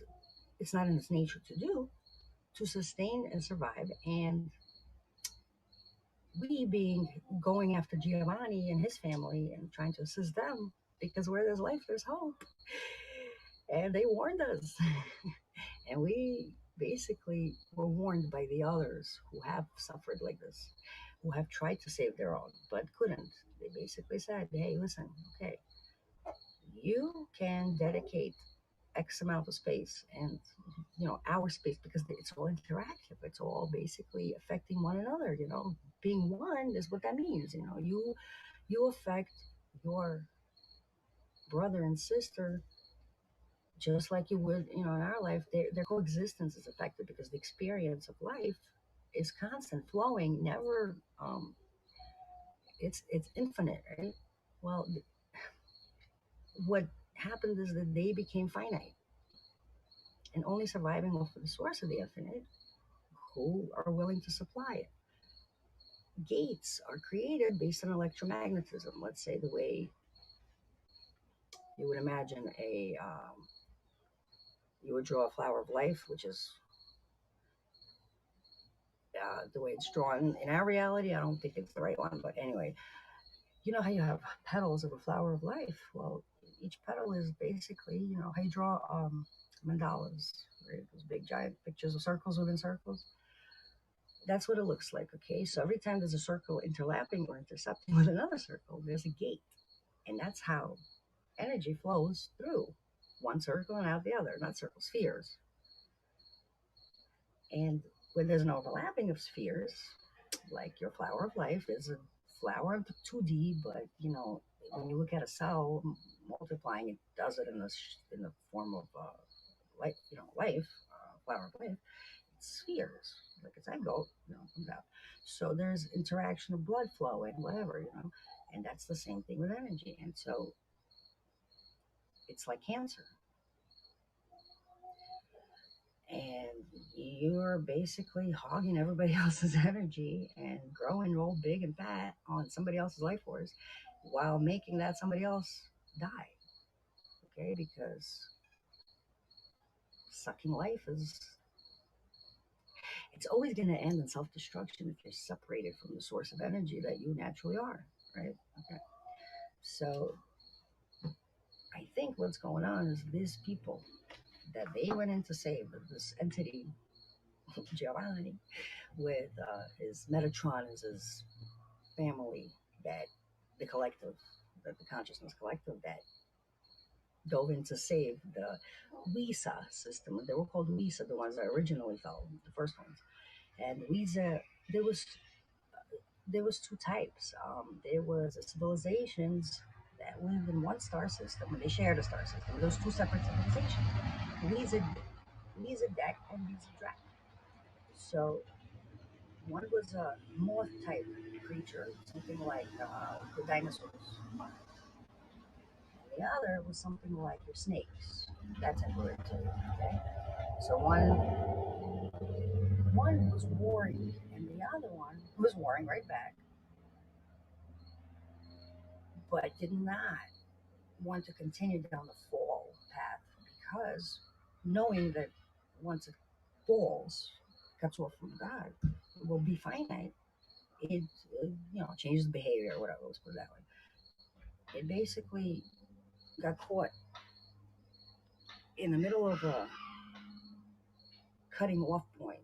it's not in its nature to do to sustain and survive. And we being going after Giovanni and his family and trying to assist them because where there's life, there's hope. And they warned us. And we basically were warned by the others who have suffered like this, who have tried to save their own but couldn't. They basically said, hey, listen, okay, you can dedicate X amount of space and our space because it's all interactive. It's all basically affecting one another. Being one is what that means. You affect your brother and sister just like you would, in our life. Their coexistence is affected because the experience of life is constant, flowing, never. It's infinite, right? Well, what happened is that they became finite and only surviving off of the source of the infinite, who are willing to supply it. Gates are created based on electromagnetism. Let's say the way you would imagine you would draw a flower of life, which is the way it's drawn in our reality. I don't think it's the right one, but anyway, you know how you have petals of a flower of life. Well, each petal is basically, how you draw mandalas, right? Those big giant pictures of circles within circles. That's what it looks like. Okay, so every time there's a circle interlapping or intercepting with another circle, there's a gate, and that's how energy flows through one circle and out the other, not circle spheres. And when there's an overlapping of spheres, like your flower of life is a flower of 2D, but when you look at a cell multiplying, it does it in the form of life, life, flower of life. It's spheres, like it's ego, comes out. So there's interaction of blood flow and whatever, and that's the same thing with energy. And so it's like cancer, and you're basically hogging everybody else's energy and growing real big and fat on somebody else's life force while making that somebody else die. Okay, because sucking life is, it's always going to end in self-destruction if you're separated from the source of energy that you naturally are, right? Okay, so I think what's going on is these people that they went in to save, this entity Giovanni, with his Metatron as his family, that the collective, that the consciousness collective that dove in to save the WISA system. They were called WISA, the ones that originally fell, the first ones. And WISA, there was there was two types. There was civilizations that lived in one star system, and they shared a star system. Those two separate civilizations, WISA, WISA deck and WISA drac. So one was a moth type creature, something like the dinosaurs. And the other was something like your snakes. That type of reptilian. Okay. So one was warring, and the other one was warring right back, but did not want to continue down the fall path because knowing that once it falls, cuts off from God, it will be finite. It changes the behavior or whatever. Let's put it that way. It basically got caught in the middle of a cutting off point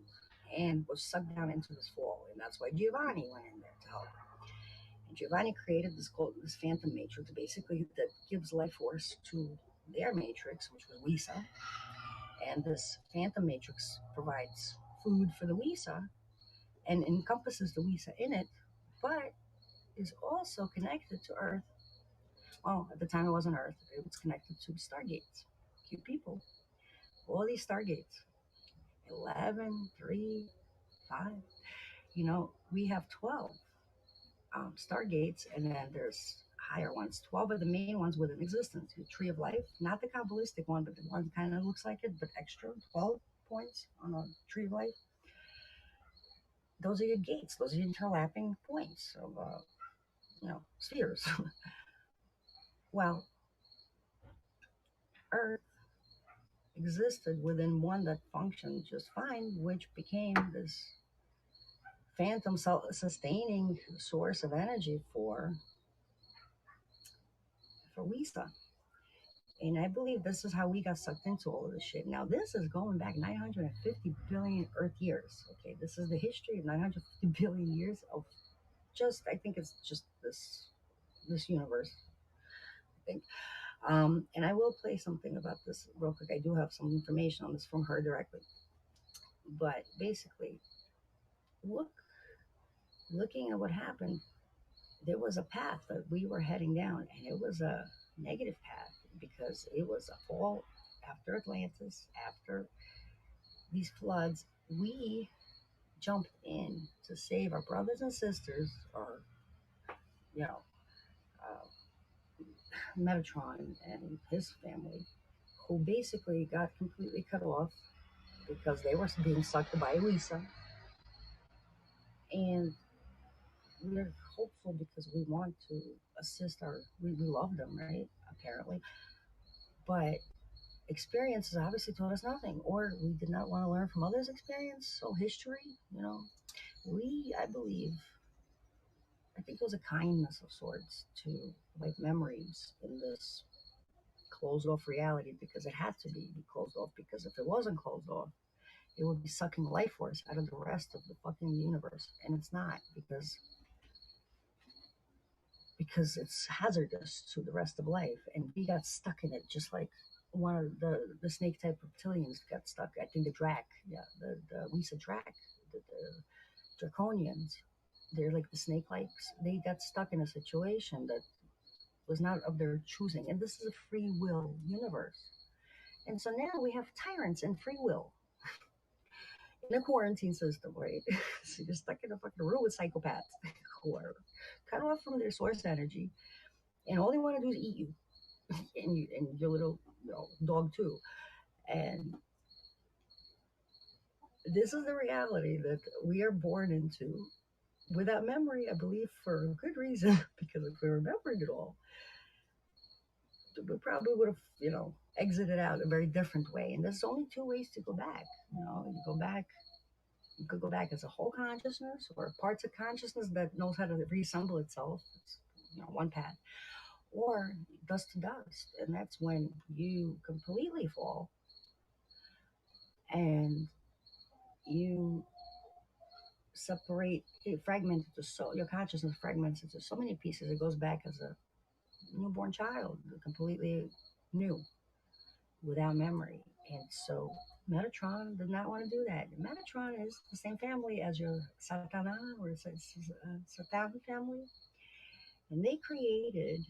and was sucked down into this fall, and that's why Giovanni went in there to help. And Giovanni created this phantom matrix, basically that gives life force to their matrix, which was Wisa, and this phantom matrix provides food for the Wisa and encompasses the Wisa in it, but is also connected to Earth. Well, at the time it wasn't Earth; it was connected to stargates. Cute people. All these stargates, 11, 3, 5. We have 12 stargates, and then there's higher ones. 12 are the main ones with an existence. The Tree of Life, not the Kabbalistic one, but the one that kind of looks like it, but extra 12 points on a Tree of Life. Those are your gates. Those are your interlapping points of spheres. Well, Earth existed within one that functioned just fine, which became this phantom sustaining source of energy for Lisa. And I believe this is how we got sucked into all of this shit. Now, this is going back 950 billion Earth years. Okay, this is the history of 950 billion years of just, I think it's just this universe. I think. And I will play something about this real quick. I do have some information on this from her directly. But basically, look, looking at what happened, there was a path that we were heading down, and it was a negative path because it was a fall after Atlantis, after these floods. We jumped in to save our brothers and sisters, or you know, uh, Metatron and his family, who basically got completely cut off because they were being sucked by Lisa. And we're hopeful because we want to assist we love them, right? Apparently. But experiences obviously taught us nothing, or we did not want to learn from others' experience. So history, I believe, I think it was a kindness of sorts to like memories in this closed off reality because it had to be closed off because if it wasn't closed off, it would be sucking life force out of the rest of the fucking universe, and it's not because it's hazardous to the rest of life, and we got stuck in it just like one of the snake type reptilians got stuck. I think the Drac, yeah, the we said Drac, the Draconians. They're like the snake likes. They got stuck in a situation that was not of their choosing, and this is a free will universe. And so now we have tyrants and free will in a quarantine system, right? So you're stuck in a fucking room with psychopaths who are cut off from their source energy, and all they want to do is eat you and your little dog too. And this is the reality that we are born into without memory, I believe, for a good reason. Because if we remembered it all, we probably would have, exited out a very different way. And there's only two ways to go back. You go back. You could go back as a whole consciousness or parts of consciousness that knows how to reassemble itself. It's, one path, or dust to dust, and that's when you completely fall and you separate it, fragment into so your consciousness fragments into so many pieces. It goes back as a newborn child, completely new, without memory. And so Metatron did not want to do that. Metatron is the same family as your Satana or Satan family, and they created.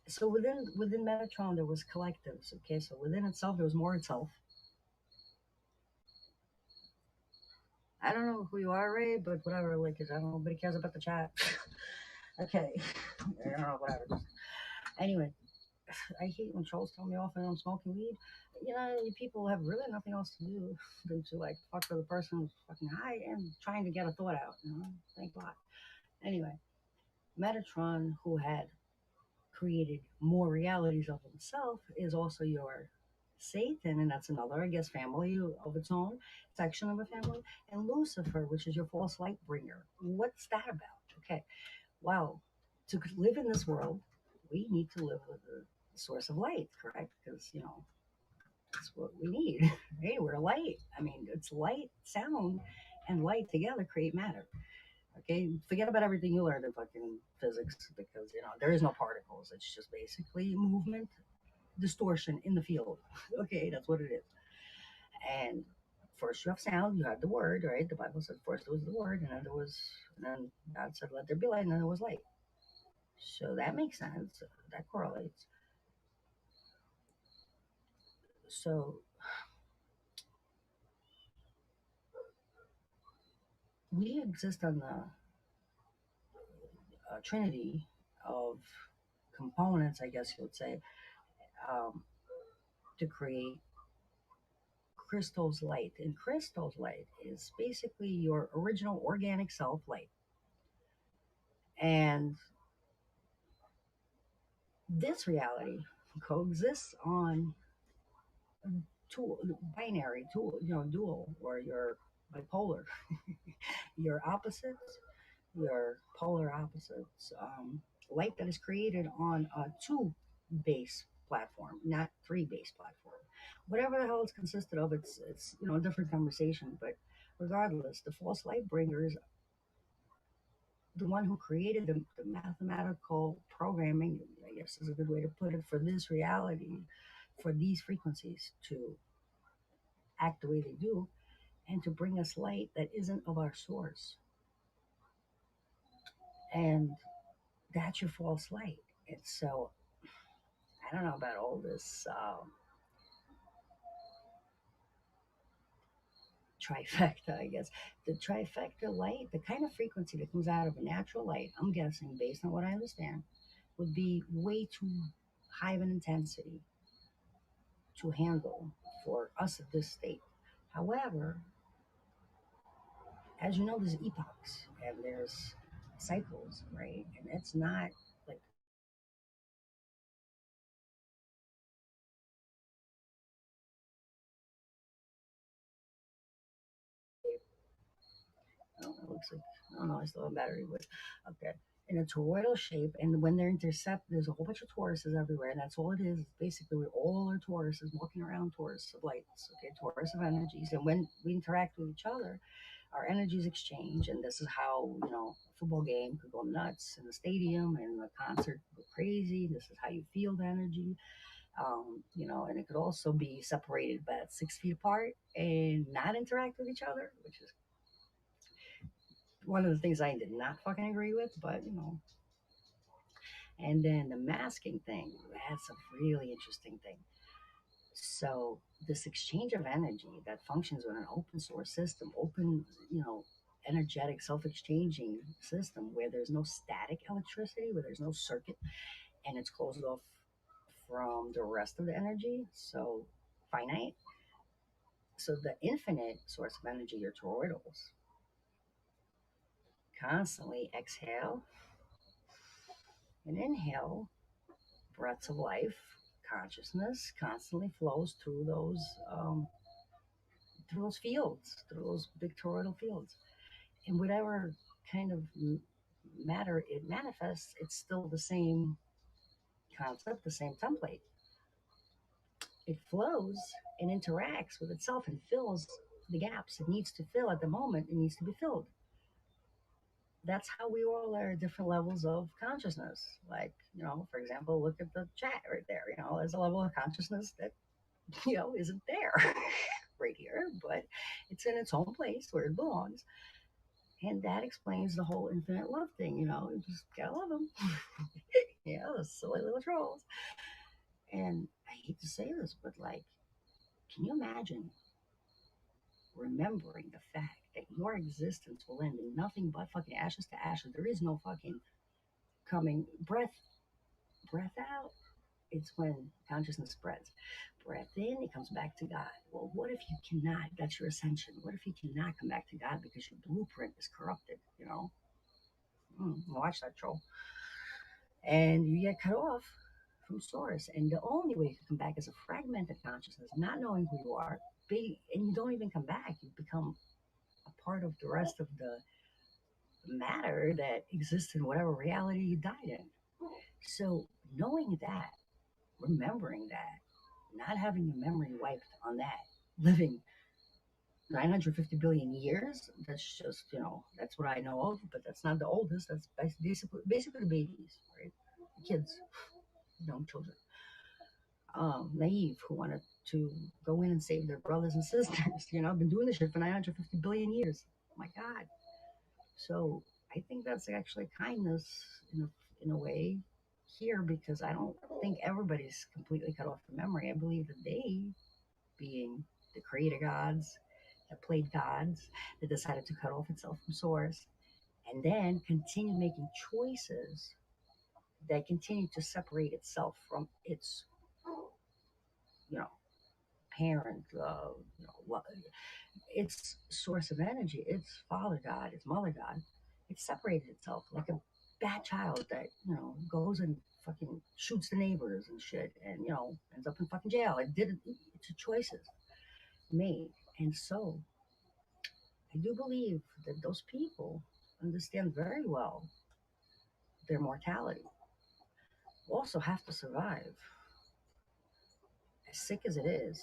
So within Metatron there was collectives. Okay, so within itself there was more itself. I don't know who you are, Ray, but whatever. Like, 'cause I don't. Nobody cares about the chat. Okay, I don't know, whatever. Anyway, I hate when trolls tell me off and I'm smoking weed. You people have really nothing else to do than to like fuck with the person who's fucking high and trying to get a thought out. Thank God. Anyway, Metatron, who had created more realities of himself, is also your Satan, and that's another, I guess, family of its own, section of a family, and Lucifer, which is your false light bringer. What's that about? Okay, well, to live in this world, we need to live with the source of light, correct? Because, that's what we need. Hey, we're light. I mean, it's light, sound, and light together create matter. Okay, forget about everything you learned in fucking physics because there is no particles. It's just basically movement, distortion in the field. Okay, that's what it is. And first you have sound, you have the word, right? The Bible said first there was the word, and then God said, "Let there be light," and then there was light. So that makes sense. That correlates. So we exist on the trinity of components, I guess you would say, um, to create crystal's light. And crystal's light is basically your original organic self light. And This reality coexists on two binary tool, dual, or your bipolar, your opposites, your polar opposites, light that is created on a two base platform, not three base platform. Whatever the hell it's consisted of, it's a different conversation. But regardless, the false light bringer is the one who created the mathematical programming, I guess is a good way to put it, for this reality, for these frequencies to act the way they do, and to bring us light that isn't of our source. And that's your false light. And so I don't know about all this trifecta, I guess. The trifecta light, the kind of frequency that comes out of a natural light, I'm guessing, based on what I understand, would be way too high of an intensity to handle for us at this state. However, as you know, there's epochs and there's cycles, right? And it's not like, oh, it looks like, I don't know, I still have battery, but okay. In a toroidal shape, and when they're intercept, there's a whole bunch of Tauruses everywhere, and that's all it is. It's basically, we're all are Tauruses walking around, Taurus of lights, okay, Taurus of energies. And when we interact with each other, our energies exchange, and this is how, a football game could go nuts in the stadium and the concert go crazy. This is how you feel the energy. And it could also be separated about 6 feet apart and not interact with each other, which is one of the things I did not fucking agree with, but and then the masking thing, that's a really interesting thing. So this exchange of energy that functions with an open source system, open, energetic self-exchanging system where there's no static electricity, where there's no circuit, and it's closed off from the rest of the energy. So finite. So the infinite source of energy, your toroidals, constantly exhale and inhale breaths of life. Consciousness constantly flows um, through those fields, through those big toroidal fields, and whatever kind of matter it manifests, it's still the same concept, the same template. It flows and interacts with itself and fills the gaps it needs to fill at the moment it needs to be filled. That's how we all are at different levels of consciousness. Like, for example, look at the chat right there. There's a level of consciousness that, isn't there right here, but it's in its own place where it belongs. And that explains the whole infinite love thing. You just gotta love them. Those silly little trolls. And I hate to say this, but like, can you imagine remembering the fact that your existence will end in nothing but fucking ashes to ashes? There is no fucking coming breath out. It's when consciousness spreads. Breath in, it comes back to God. Well, what if you cannot? That's your ascension. What if you cannot come back to God because your blueprint is corrupted? Watch that troll. And you get cut off from source. And the only way you can come back is a fragmented consciousness, not knowing who you are. And you don't even come back. You become a part of the rest of the matter that exists in whatever reality you died in. So knowing that, remembering that, not having your memory wiped on that, living 950 billion years, that's just, that's what I know of, but that's not the oldest. That's basically the babies, right? The kids, young children, naive, who wanted to go in and save their brothers and sisters. I've been doing this shit for 950 billion years. Oh my God. So I think that's actually kindness in a way here, because I don't think everybody's completely cut off from memory. I believe that they, being the creator gods, that played gods, that decided to cut off itself from source, and then continue making choices that continue to separate itself from its, you know, parent, its source of energy, its father God, its mother God. It separated itself like a bad child that, goes and fucking shoots the neighbors and shit and, ends up in fucking jail. It's a choices made. And so I do believe that those people understand very well their mortality, also have to survive, as sick as it is,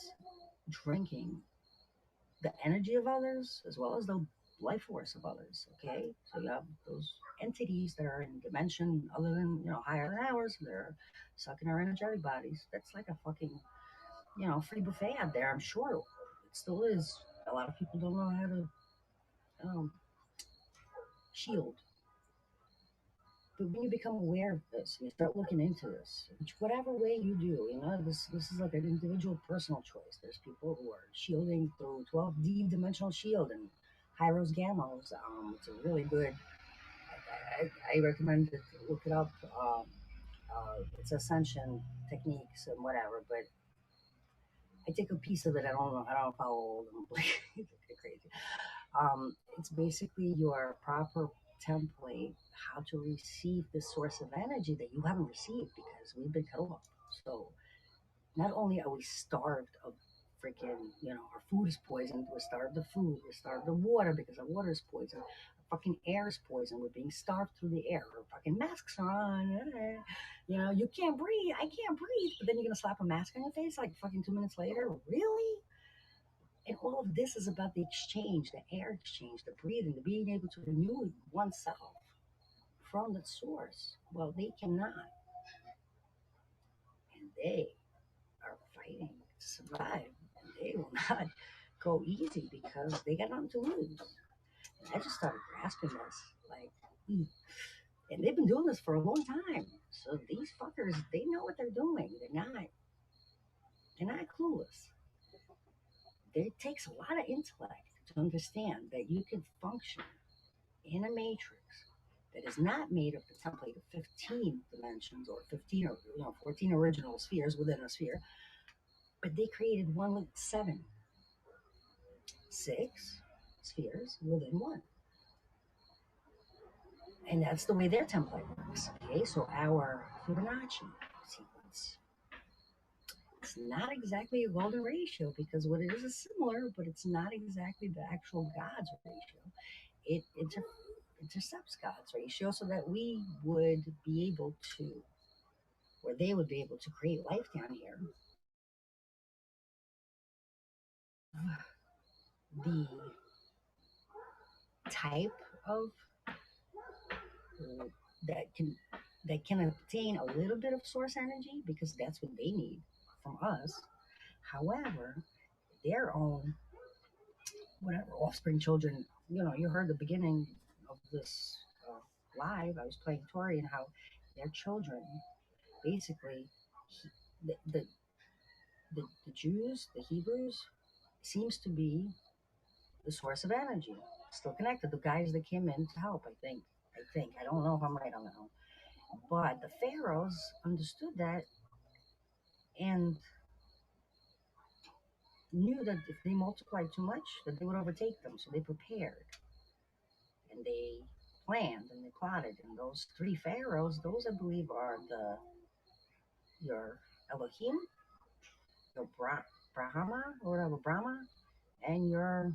drinking the energy of others as well as the life force of others. Okay, so you have those entities that are in dimension other than higher than ours. They're sucking our energetic bodies. That's like a fucking free buffet out there. I'm sure it still is. A lot of people don't know how to shield. But when you become aware of this and you start looking into this, which whatever way you do, this is like an individual personal choice. There's people who are shielding through 12D dimensional shield and Hyros Gamos. It's a really good. I recommend to look it up. It's ascension techniques and whatever, but I take a piece of it. I don't know. I don't follow them. It's crazy. It's basically your proper template how to receive the source of energy that you haven't received because we've been cut off. So not only are we starved of freaking, our food is poisoned, we're starved of food, we're starved of water because our water is poisoned. Our fucking air is poisoned. We're being starved through the air. Our fucking masks are on. You can't breathe. I can't breathe. But then you're gonna slap a mask on your face like fucking 2 minutes later. Really? And all of this is about the exchange, the air exchange, the breathing, the being able to renew oneself from the source. Well, they cannot, and they are fighting to survive, and they will not go easy because they got nothing to lose. And I just started grasping this, like, and they've been doing this for a long time. So these fuckers, they know what they're doing. They're not clueless. It takes a lot of intellect to understand that you can function in a matrix that is not made of the template of 15 dimensions or 15 or 14 original spheres within a sphere, but they created one with six spheres within one. And that's the way their template works. Okay, so our Fibonacci sequence, it's not exactly a golden ratio because what it is similar, but it's not exactly the actual God's ratio. It intercepts God's ratio so that we would be able to, or they would be able to create life down here. The type of uh, that can that can obtain a little bit of source energy because that's what they need from us. However, their own whatever offspring children, you heard the beginning of this live. I was playing Tori and how their children basically the the Jews, the Hebrews, seems to be the source of energy. Still connected. The guys that came in to help, I think. I think. I don't know if I'm right on that one. But the pharaohs understood that and knew that if they multiplied too much, that they would overtake them. So they prepared and they planned and they plotted. And those three pharaohs, those I believe are your Elohim, your Brahma, or whatever, Brahma, and your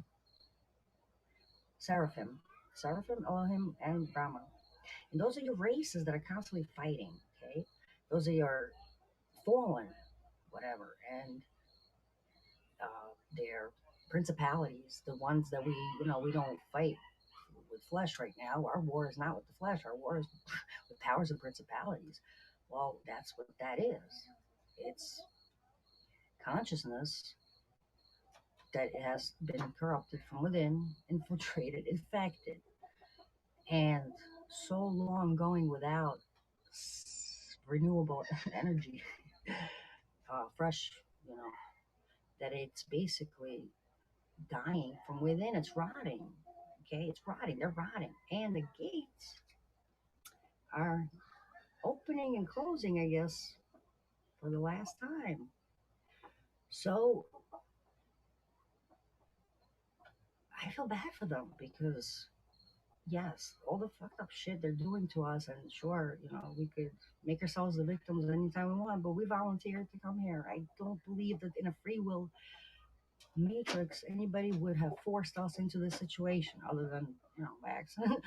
Seraphim. Seraphim, Elohim, and Brahma. And those are your races that are constantly fighting, okay? Those are your fallen, whatever. And they're principalities, the ones that we don't fight with flesh right now. Our war is not with the flesh. Our war is with powers and principalities. Well, that's what that is. It's consciousness that has been corrupted from within, infiltrated, infected, and so long going without renewable energy, fresh, you know, that it's basically dying from within. It's rotting. Okay, it's rotting. They're rotting, and the gates are opening and closing, I guess, for the last time. So I feel bad for them because yes, all the fucked up shit they're doing to us, and sure, we could make ourselves the victims anytime we want, but we volunteered to come here. I don't believe that in a free will matrix anybody would have forced us into this situation other than, by accident.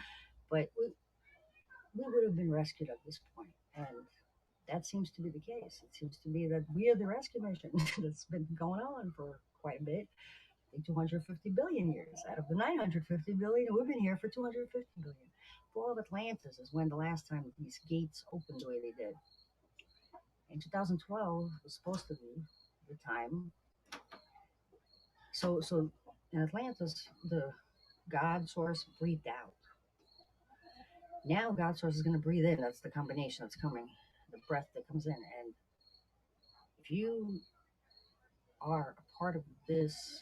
But we would have been rescued at this point, and that seems to be the case. It seems to be that we are the rescue mission that's been going on for quite a bit. I think 250 billion years. Out of the 950 billion, we've been here for 250 billion. Fall of Atlantis is when the last time these gates opened the way they did. In 2012 was supposed to be the time. So in Atlantis, the God source breathed out. Now God source is going to breathe in. That's the combination that's coming, the breath that comes in. And if you are a part of this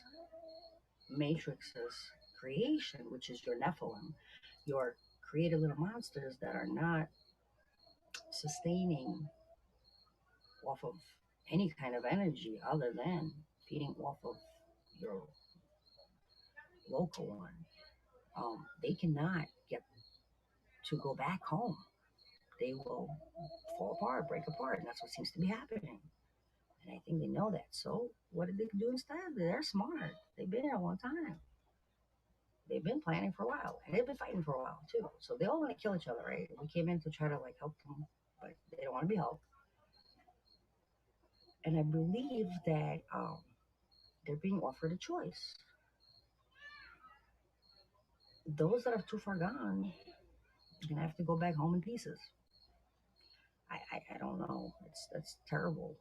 matrix's creation, which is your Nephilim, your created little monsters that are not sustaining off of any kind of energy other than feeding off of your local one. They cannot get to go back home. They will fall apart, break apart, and that's what seems to be happening. And I think they know that. So what did they do instead? They're smart. They've been here a long time. They've been planning for a while, and they've been fighting for a while too. So they all want to kill each other, right? We came in to try to help them, but they don't want to be helped. And I believe that they're being offered a choice. Those that are too far gone, you're gonna have to go back home in pieces. I don't know. That's terrible.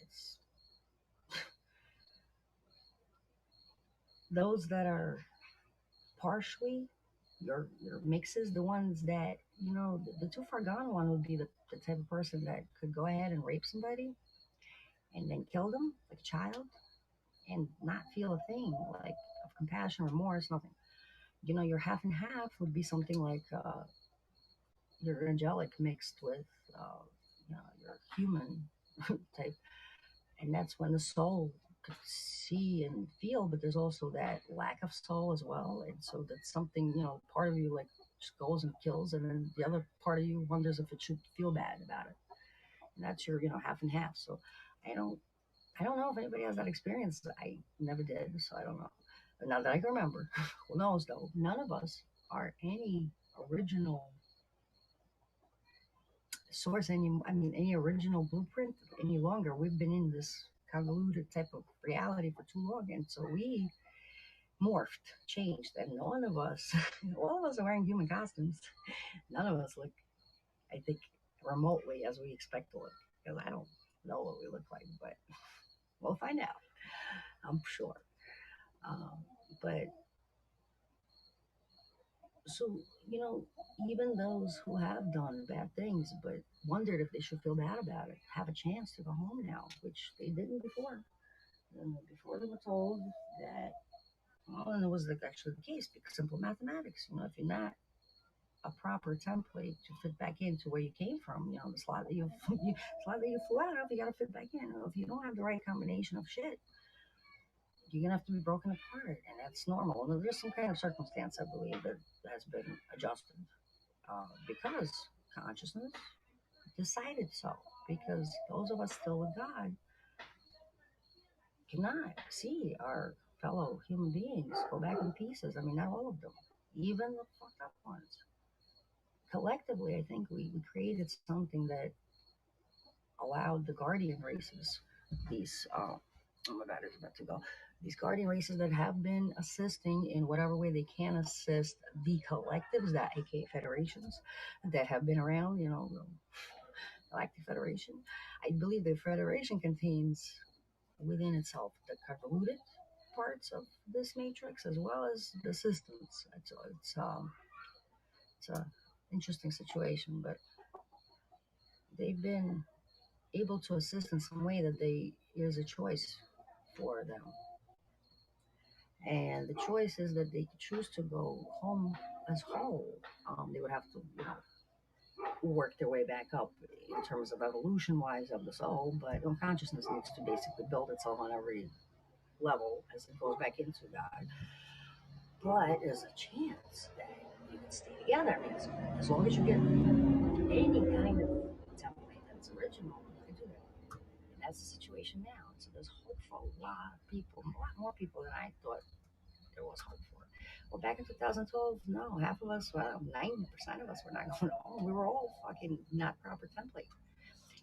It's those that are partially your mixes, the ones that the too far gone one would be the type of person that could go ahead and rape somebody and then kill them like a child and not feel a thing like of compassion, remorse, nothing. Your half and half would be something like your angelic mixed with your human type, and that's when the soul could see and feel, but there's also that lack of soul as well, and so that's something part of you just goes and kills, and then the other part of you wonders if it should feel bad about it, and that's your half and half. So I don't I don't know if anybody has that experience. I never did, so I don't know. But now that I can remember, who knows though? None of us are any original source any original blueprint any longer. We've been in this convoluted type of reality for too long, and so we morphed, changed, and none of us, all of us are wearing human costumes. None of us look, I think, remotely as we expect to look. Because I don't know what we look like, but we'll find out. I'm sure. Um, but so even those who have done bad things, but wondered if they should feel bad about it, have a chance to go home now, which they didn't before. Before they were told that, well, and it was actually the case because simple mathematics. If you're not a proper template to fit back into where you came from, the slot that you flew out of, you got to fit back in. If you don't have the right combination of shit, you're gonna have to be broken apart, and that's normal. And there's some kind of circumstance, I believe, that has been adjusted because consciousness decided so. Because those of us still with God cannot see our fellow human beings go back in pieces. I mean, not all of them, even the fucked up ones. Collectively, I think we created something that allowed the guardian races, these, oh my God, it's about to go. These guardian races that have been assisting in whatever way they can assist the collectives, that aka federations, that have been around, like the Federation. I believe the Federation contains within itself the convoluted parts of this matrix as well as the systems. It's a interesting situation, but they've been able to assist in some way that they is a choice for them, and the choice is that they could choose to go home as whole. They would have to, work their way back up in terms of evolution wise of the soul, but consciousness needs to basically build itself on every level as it goes back into God. But there's a chance that you can stay together. I mean, as long as you get any kind of template that's original, you can do that. And that's the situation now. So there's hope for a lot of people, a lot more people than I thought there was hope for. Well, back in 2012, no, half of us, well, 90% of us were not going home. We were all fucking not proper template.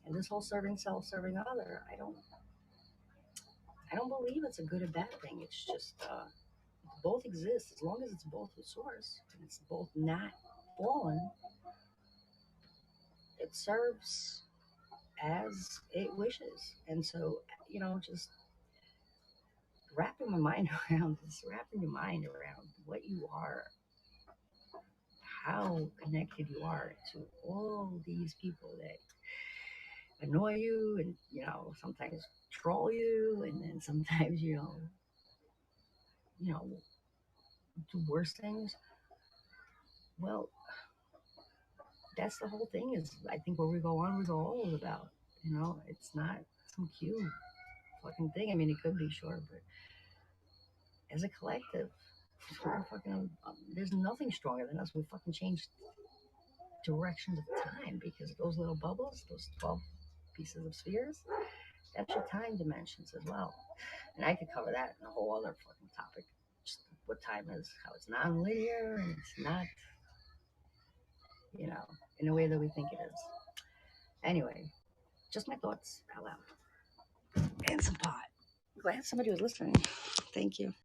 And this whole serving self, serving other, I don't believe it's a good or bad thing. It's just both exist as long as it's both the source and it's both not fallen. It serves as it wishes, and so just wrapping my mind around this, wrapping your mind around what you are, how connected you are to all these people that annoy you and sometimes troll you and then sometimes you know do worse things. Well, that's the whole thing. Is I think where we go on, we go all about. It's not some cute fucking thing. I mean, it could be sure, but as a collective, we're fucking. There's nothing stronger than us. We fucking changed directions of time because those little bubbles, those 12 pieces of spheres, that's your time dimensions as well. And I could cover that in a whole other fucking topic. Just what time is, how it's non-linear, and it's not, you know, in a way that we think it is. Anyway, just my thoughts out loud. And some pot. Glad somebody was listening. Thank you.